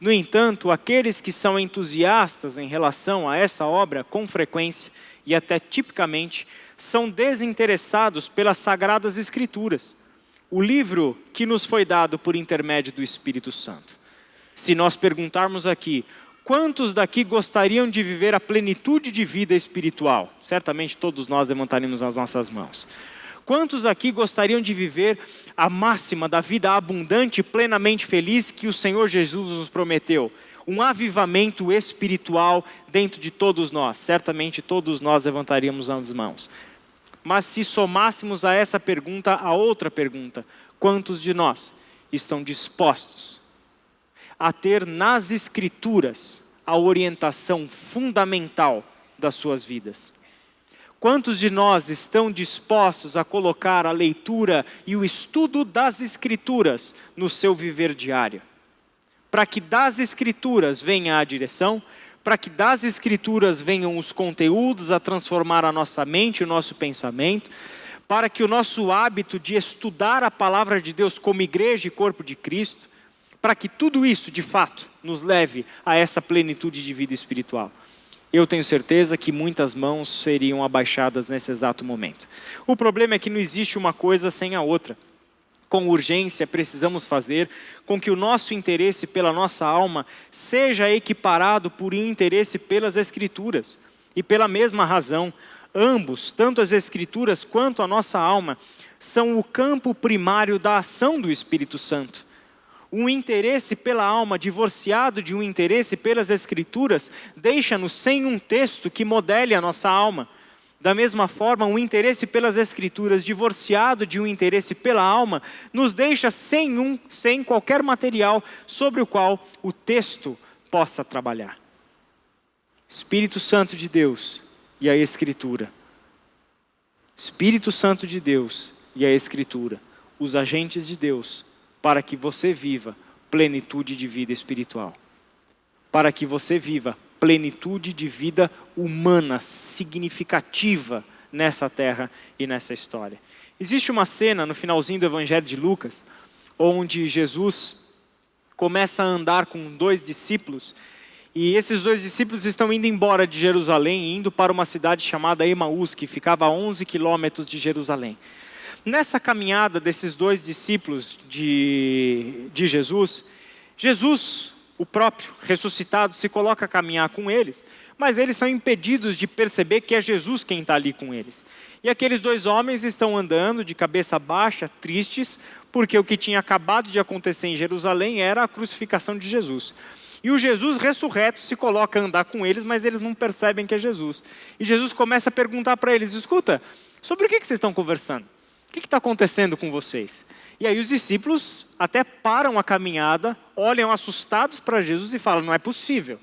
No entanto, aqueles que são entusiastas em relação a essa obra, com frequência e até tipicamente, são desinteressados pelas Sagradas Escrituras, o livro que nos foi dado por intermédio do Espírito Santo. Se nós perguntarmos aqui, quantos daqui gostariam de viver a plenitude de vida espiritual? Certamente todos nós levantaremos as nossas mãos. Quantos aqui gostariam de viver a máxima da vida abundante e plenamente feliz que o Senhor Jesus nos prometeu? Um avivamento espiritual dentro de todos nós. Certamente todos nós levantaríamos as mãos. Mas se somássemos a essa pergunta a outra pergunta, quantos de nós estão dispostos a ter nas Escrituras a orientação fundamental das suas vidas? Quantos de nós estão dispostos a colocar a leitura e o estudo das Escrituras no seu viver diário? Para que das Escrituras venha a direção, para que das Escrituras venham os conteúdos a transformar a nossa mente e o nosso pensamento, para que o nosso hábito de estudar a palavra de Deus como igreja e corpo de Cristo, para que tudo isso, de fato, nos leve a essa plenitude de vida espiritual. Eu tenho certeza que muitas mãos seriam abaixadas nesse exato momento. O problema é que não existe uma coisa sem a outra. Com urgência, precisamos fazer com que o nosso interesse pela nossa alma seja equiparado por interesse pelas Escrituras. E pela mesma razão, ambos, tanto as Escrituras quanto a nossa alma, são o campo primário da ação do Espírito Santo. Um interesse pela alma divorciado de um interesse pelas Escrituras deixa-nos sem um texto que modele a nossa alma. Da mesma forma, um interesse pelas Escrituras divorciado de um interesse pela alma nos deixa sem qualquer material sobre o qual o texto possa trabalhar. Espírito Santo de Deus e a Escritura. Espírito Santo de Deus e a Escritura. Os agentes de Deus para que você viva plenitude de vida espiritual. Para que você viva plenitude de vida humana, significativa nessa terra e nessa história. Existe uma cena no finalzinho do Evangelho de Lucas, onde Jesus começa a andar com 2 discípulos, e esses 2 discípulos estão indo embora de Jerusalém, indo para uma cidade chamada Emaús, que ficava a 11 quilômetros de Jerusalém. Nessa caminhada desses 2 discípulos de Jesus, Jesus, o próprio ressuscitado, se coloca a caminhar com eles, mas eles são impedidos de perceber que é Jesus quem está ali com eles. E aqueles 2 homens estão andando de cabeça baixa, tristes, porque o que tinha acabado de acontecer em Jerusalém era a crucificação de Jesus. E o Jesus ressurreto se coloca a andar com eles, mas eles não percebem que é Jesus. E Jesus começa a perguntar para eles: escuta, sobre o que vocês estão conversando? O que está acontecendo com vocês? E aí os discípulos até param a caminhada, olham assustados para Jesus e falam: não é possível.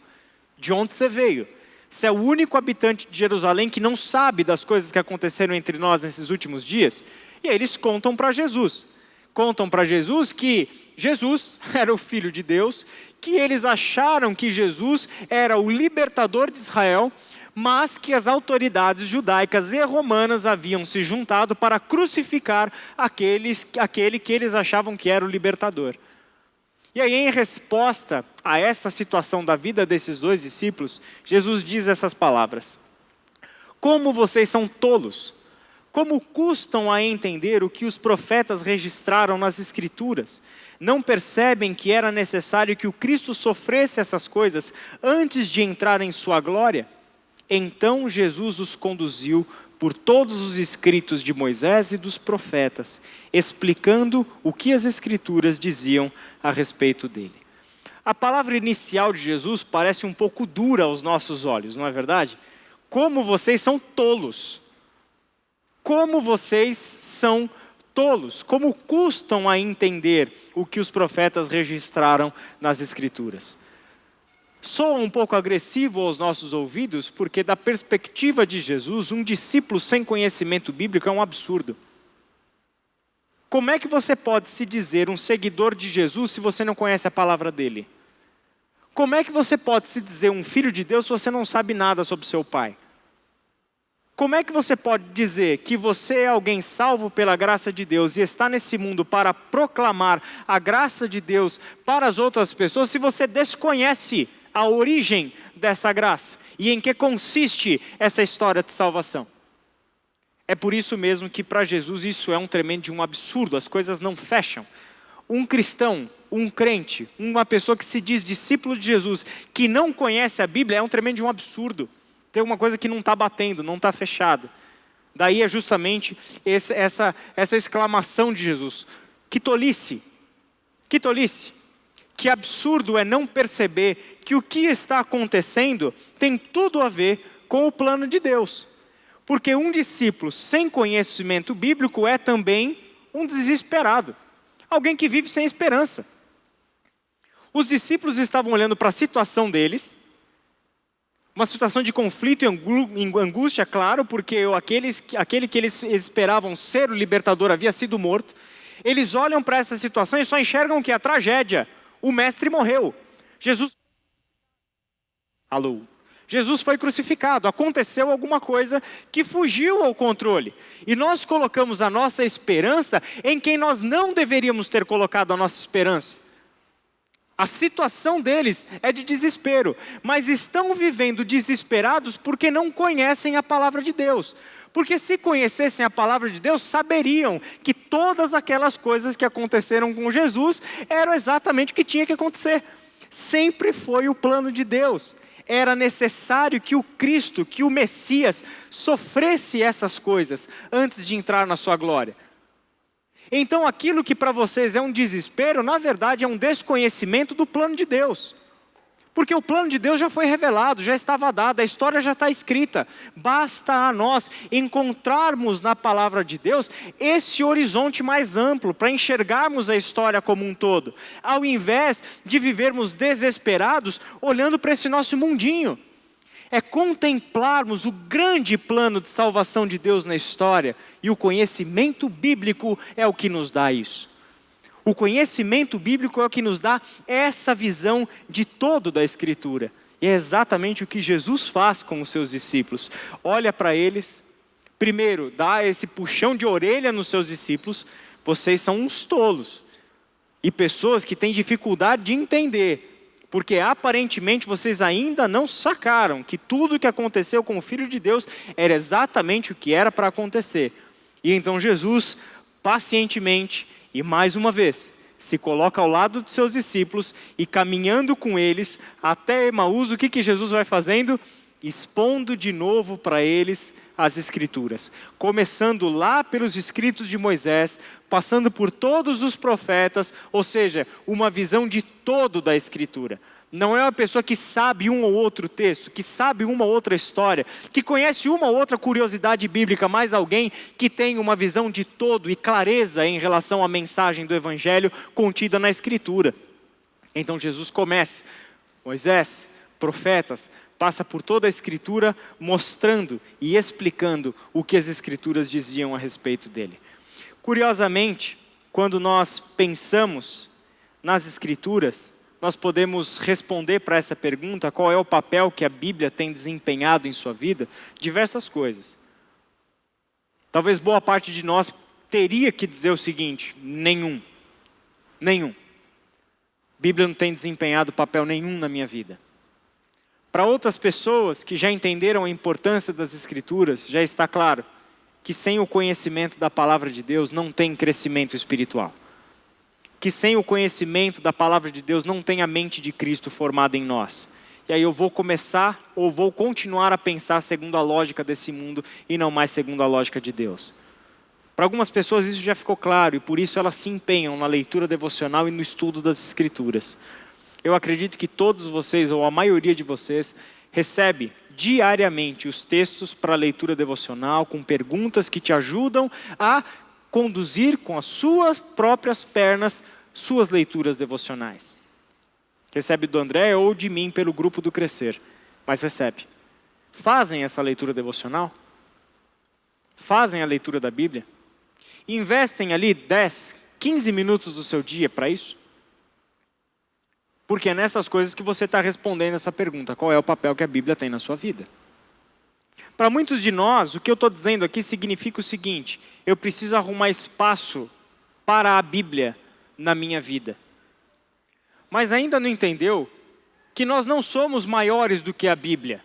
De onde você veio? Você é o único habitante de Jerusalém que não sabe das coisas que aconteceram entre nós nesses últimos dias? E aí eles contam para Jesus. Contam para Jesus que Jesus era o Filho de Deus, que eles acharam que Jesus era o libertador de Israel, mas que as autoridades judaicas e romanas haviam se juntado para crucificar aquele que eles achavam que era o libertador. E aí, em resposta a essa situação da vida desses 2 discípulos, Jesus diz essas palavras: como vocês são tolos, como custam a entender o que os profetas registraram nas Escrituras? Não percebem que era necessário que o Cristo sofresse essas coisas antes de entrar em sua glória? Então Jesus os conduziu por todos os escritos de Moisés e dos profetas, explicando o que as Escrituras diziam a respeito dele. A palavra inicial de Jesus parece um pouco dura aos nossos olhos, não é verdade? Como vocês são tolos. Como vocês são tolos, como custam a entender o que os profetas registraram nas Escrituras. Soa um pouco agressivo aos nossos ouvidos, porque da perspectiva de Jesus, um discípulo sem conhecimento bíblico é um absurdo. Como é que você pode se dizer um seguidor de Jesus se você não conhece a palavra dele? Como é que você pode se dizer um filho de Deus se você não sabe nada sobre seu pai? Como é que você pode dizer que você é alguém salvo pela graça de Deus e está nesse mundo para proclamar a graça de Deus para as outras pessoas se você desconhece a origem dessa graça e em que consiste essa história de salvação? É por isso mesmo que para Jesus isso é um tremendo de um absurdo, as coisas não fecham. Um cristão, um crente, uma pessoa que se diz discípulo de Jesus, que não conhece a Bíblia, é um tremendo de um absurdo. Tem alguma coisa que não está batendo, não está fechado. Daí é justamente essa exclamação de Jesus. Que tolice! Que tolice! Que absurdo é não perceber que o que está acontecendo tem tudo a ver com o plano de Deus. Porque um discípulo sem conhecimento bíblico é também um desesperado. Alguém que vive sem esperança. Os discípulos estavam olhando para a situação deles, uma situação de conflito e angústia, claro, porque aquele que eles esperavam ser o libertador havia sido morto. Eles olham para essa situação e só enxergam que a tragédia, o mestre morreu. Jesus foi crucificado, aconteceu alguma coisa que fugiu ao controle. E nós colocamos a nossa esperança em quem nós não deveríamos ter colocado a nossa esperança. A situação deles é de desespero, mas estão vivendo desesperados porque não conhecem a palavra de Deus. Porque se conhecessem a palavra de Deus, saberiam que todas aquelas coisas que aconteceram com Jesus eram exatamente o que tinha que acontecer. Sempre foi o plano de Deus. Era necessário que o Cristo, que o Messias, sofresse essas coisas antes de entrar na sua glória. Então aquilo que para vocês é um desespero, na verdade é um desconhecimento do plano de Deus. Porque o plano de Deus já foi revelado, já estava dado, a história já está escrita. Basta a nós encontrarmos na palavra de Deus esse horizonte mais amplo, para enxergarmos a história como um todo. Ao invés de vivermos desesperados, olhando para esse nosso mundinho. É contemplarmos o grande plano de salvação de Deus na história, e o conhecimento bíblico é o que nos dá isso. O conhecimento bíblico é o que nos dá essa visão de todo da Escritura. E é exatamente o que Jesus faz com os seus discípulos. Olha para eles, primeiro dá esse puxão de orelha nos seus discípulos. Vocês são uns tolos e pessoas que têm dificuldade de entender. Porque aparentemente vocês ainda não sacaram que tudo o que aconteceu com o Filho de Deus era exatamente o que era para acontecer. E então Jesus, pacientemente e mais uma vez, se coloca ao lado de seus discípulos e caminhando com eles até Emaús, o que Jesus vai fazendo? Expondo de novo para eles as Escrituras. Começando lá pelos escritos de Moisés, passando por todos os profetas, ou seja, uma visão de todo da Escritura. Não é uma pessoa que sabe um ou outro texto, que sabe uma ou outra história, que conhece uma ou outra curiosidade bíblica, mas alguém que tem uma visão de todo e clareza em relação à mensagem do Evangelho contida na Escritura. Então Jesus começa, Moisés, profetas, passa por toda a Escritura mostrando e explicando o que as Escrituras diziam a respeito dele. Curiosamente, quando nós pensamos nas Escrituras, nós podemos responder para essa pergunta, qual é o papel que a Bíblia tem desempenhado em sua vida? Diversas coisas. Talvez boa parte de nós teria que dizer o seguinte: nenhum. Bíblia não tem desempenhado papel nenhum na minha vida. Para outras pessoas que já entenderam a importância das Escrituras, já está claro que sem o conhecimento da palavra de Deus não tem crescimento espiritual. Que sem o conhecimento da palavra de Deus não tem a mente de Cristo formada em nós. E aí eu vou começar ou vou continuar a pensar segundo a lógica desse mundo e não mais segundo a lógica de Deus. Para algumas pessoas isso já ficou claro e por isso elas se empenham na leitura devocional e no estudo das Escrituras. Eu acredito que todos vocês, ou a maioria de vocês, recebe diariamente os textos para leitura devocional com perguntas que te ajudam a conduzir com as suas próprias pernas suas leituras devocionais. Recebe do André ou de mim pelo grupo do Crescer, mas recebe. Fazem essa leitura devocional? Fazem a leitura da Bíblia? Investem ali 10, 15 minutos do seu dia para isso? Porque é nessas coisas que você está respondendo essa pergunta. Qual é o papel que a Bíblia tem na sua vida? Para muitos de nós, o que eu estou dizendo aqui significa o seguinte: eu preciso arrumar espaço para a Bíblia na minha vida. Mas ainda não entendeu que nós não somos maiores do que a Bíblia.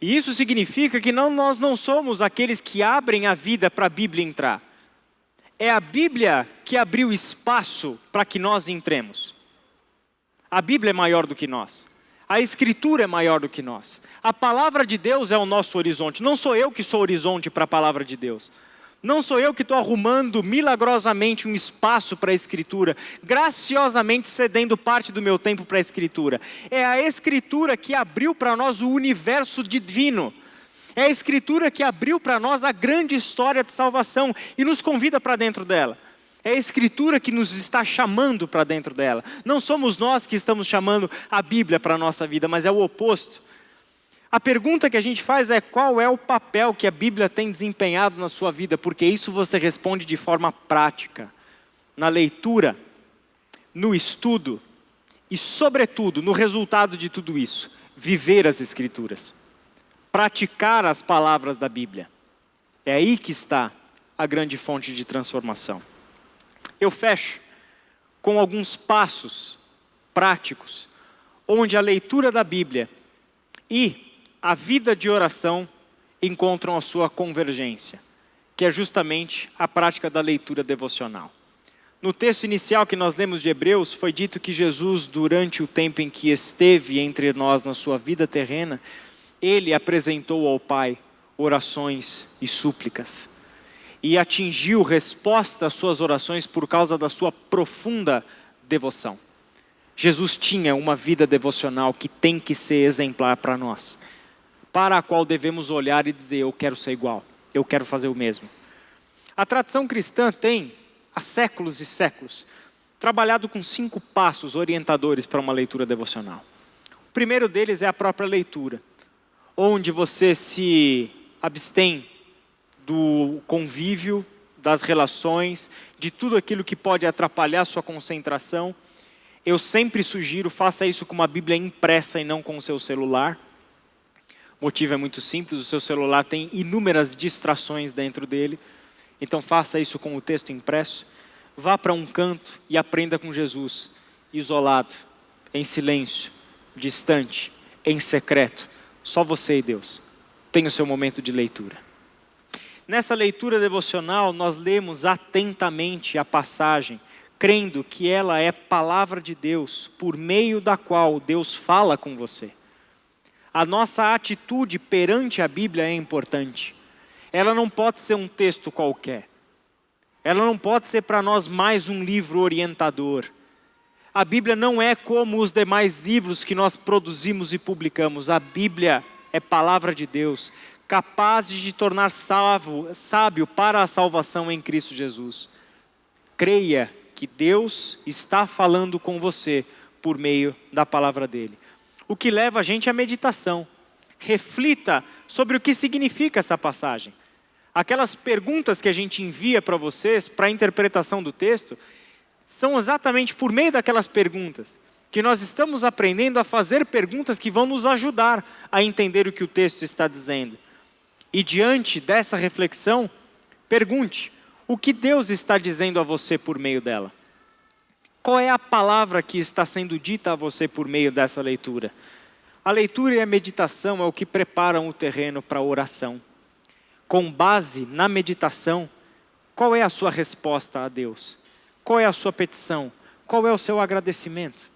E isso significa que nós não somos aqueles que abrem a vida para a Bíblia entrar. É a Bíblia que abriu espaço para que nós entremos. A Bíblia é maior do que nós. A Escritura é maior do que nós. A palavra de Deus é o nosso horizonte. Não sou eu que sou horizonte para a palavra de Deus. Não sou eu que estou arrumando milagrosamente um espaço para a Escritura, graciosamente cedendo parte do meu tempo para a Escritura. É a Escritura que abriu para nós o universo divino. É a Escritura que abriu para nós a grande história de salvação e nos convida para dentro dela. É a Escritura que nos está chamando para dentro dela. Não somos nós que estamos chamando a Bíblia para a nossa vida, mas é o oposto. A pergunta que a gente faz é: qual é o papel que a Bíblia tem desempenhado na sua vida? Porque isso você responde de forma prática, na leitura, no estudo e, sobretudo, no resultado de tudo isso, viver as Escrituras, praticar as palavras da Bíblia. É aí que está a grande fonte de transformação. Eu fecho com alguns passos práticos, onde a leitura da Bíblia e a vida de oração encontram a sua convergência, que é justamente a prática da leitura devocional. No texto inicial que nós lemos de Hebreus, foi dito que Jesus, durante o tempo em que esteve entre nós na sua vida terrena, ele apresentou ao Pai orações e súplicas. E atingiu resposta às suas orações por causa da sua profunda devoção. Jesus tinha uma vida devocional que tem que ser exemplar para nós, para a qual devemos olhar e dizer: eu quero ser igual, eu quero fazer o mesmo. A tradição cristã tem, há séculos e séculos, trabalhado com 5 passos orientadores para uma leitura devocional. O primeiro deles é a própria leitura, onde você se abstém do convívio, das relações, de tudo aquilo que pode atrapalhar a sua concentração. Eu sempre sugiro, faça isso com uma Bíblia impressa e não com o seu celular. O motivo é muito simples: o seu celular tem inúmeras distrações dentro dele. Então faça isso com o texto impresso. Vá para um canto e aprenda com Jesus, isolado, em silêncio, distante, em secreto. Só você e Deus. Tenha o seu momento de leitura. Nessa leitura devocional, nós lemos atentamente a passagem, crendo que ela é palavra de Deus, por meio da qual Deus fala com você. A nossa atitude perante a Bíblia é importante. Ela não pode ser um texto qualquer. Ela não pode ser para nós mais um livro orientador. A Bíblia não é como os demais livros que nós produzimos e publicamos. A Bíblia é palavra de Deus, capaz de te tornar sábio para a salvação em Cristo Jesus. Creia que Deus está falando com você por meio da palavra dele. O que leva a gente à meditação. Reflita sobre o que significa essa passagem. Aquelas perguntas que a gente envia para vocês, para a interpretação do texto, são exatamente por meio daquelas perguntas que nós estamos aprendendo a fazer perguntas que vão nos ajudar a entender o que o texto está dizendo. E diante dessa reflexão, pergunte: o que Deus está dizendo a você por meio dela? Qual é a palavra que está sendo dita a você por meio dessa leitura? A leitura e a meditação é o que preparam o terreno para a oração. Com base na meditação, qual é a sua resposta a Deus? Qual é a sua petição? Qual é o seu agradecimento?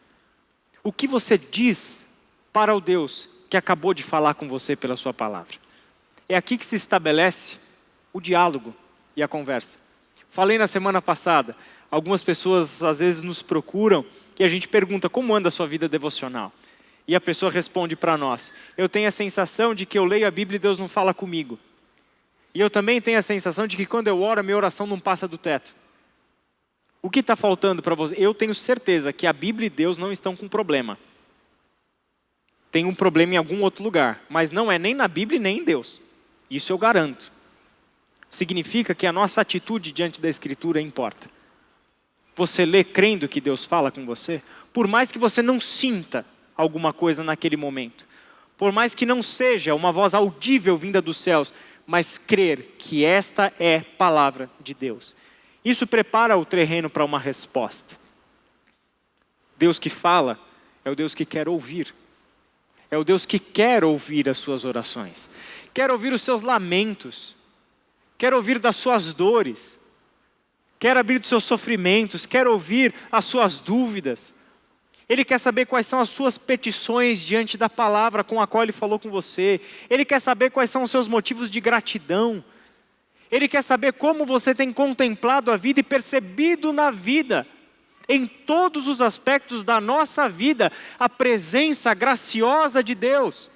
O que você diz para o Deus que acabou de falar com você pela sua palavra? É aqui que se estabelece o diálogo e a conversa. Falei na semana passada, algumas pessoas às vezes nos procuram e a gente pergunta: como anda a sua vida devocional? E a pessoa responde para nós: eu tenho a sensação de que eu leio a Bíblia e Deus não fala comigo. E eu também tenho a sensação de que quando eu oro, a minha oração não passa do teto. O que está faltando para você? Eu tenho certeza que a Bíblia e Deus não estão com problema. Tem um problema em algum outro lugar, mas não é nem na Bíblia nem em Deus. Isso eu garanto. Significa que a nossa atitude diante da Escritura importa. Você lê crendo que Deus fala com você, por mais que você não sinta alguma coisa naquele momento, por mais que não seja uma voz audível vinda dos céus, mas crer que esta é palavra de Deus. Isso prepara o terreno para uma resposta. Deus que fala é o Deus que quer ouvir. É o Deus que quer ouvir as suas orações. Quer ouvir os seus lamentos. Quer ouvir das suas dores. Quer abrir dos seus sofrimentos. Quer ouvir as suas dúvidas. Ele quer saber quais são as suas petições diante da palavra com a qual Ele falou com você. Ele quer saber quais são os seus motivos de gratidão. Ele quer saber como você tem contemplado a vida e percebido na vida, em todos os aspectos da nossa vida, a presença graciosa de Deus.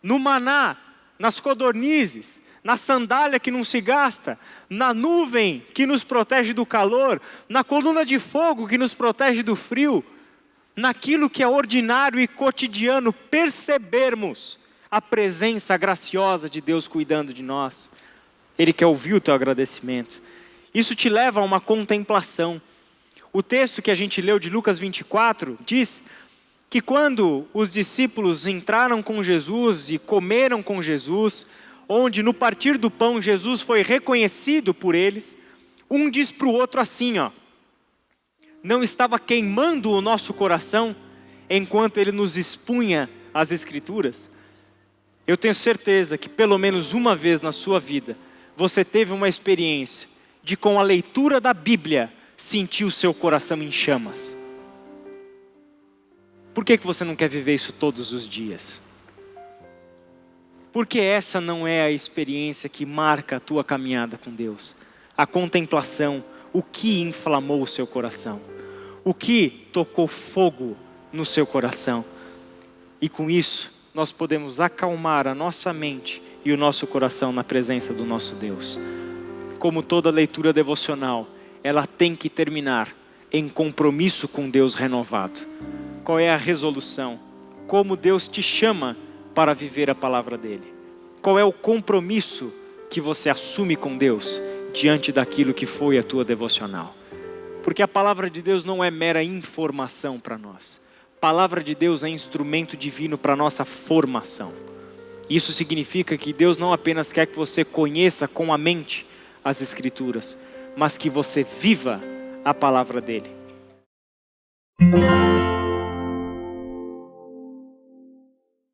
No maná, nas codornizes, na sandália que não se gasta, na nuvem que nos protege do calor, na coluna de fogo que nos protege do frio, naquilo que é ordinário e cotidiano, percebermos a presença graciosa de Deus cuidando de nós. Ele quer ouvir o teu agradecimento. Isso te leva a uma contemplação. O texto que a gente leu de Lucas 24 diz que quando os discípulos entraram com Jesus e comeram com Jesus, onde no partir do pão Jesus foi reconhecido por eles, um diz para o outro assim, não estava queimando o nosso coração enquanto ele nos expunha as Escrituras? Eu tenho certeza que pelo menos uma vez na sua vida, você teve uma experiência de com a leitura da Bíblia, sentir o seu coração em chamas. Por que você não quer viver isso todos os dias? Porque essa não é a experiência que marca a tua caminhada com Deus. A contemplação, o que inflamou o seu coração. O que tocou fogo no seu coração. E com isso, nós podemos acalmar a nossa mente e o nosso coração na presença do nosso Deus. Como toda leitura devocional, ela tem que terminar em compromisso com Deus renovado. Qual é a resolução? Como Deus te chama para viver a palavra dele? Qual é o compromisso que você assume com Deus diante daquilo que foi a tua devocional? Porque a palavra de Deus não é mera informação para nós. A palavra de Deus é instrumento divino para a nossa formação. Isso significa que Deus não apenas quer que você conheça com a mente as Escrituras, mas que você viva a palavra dele.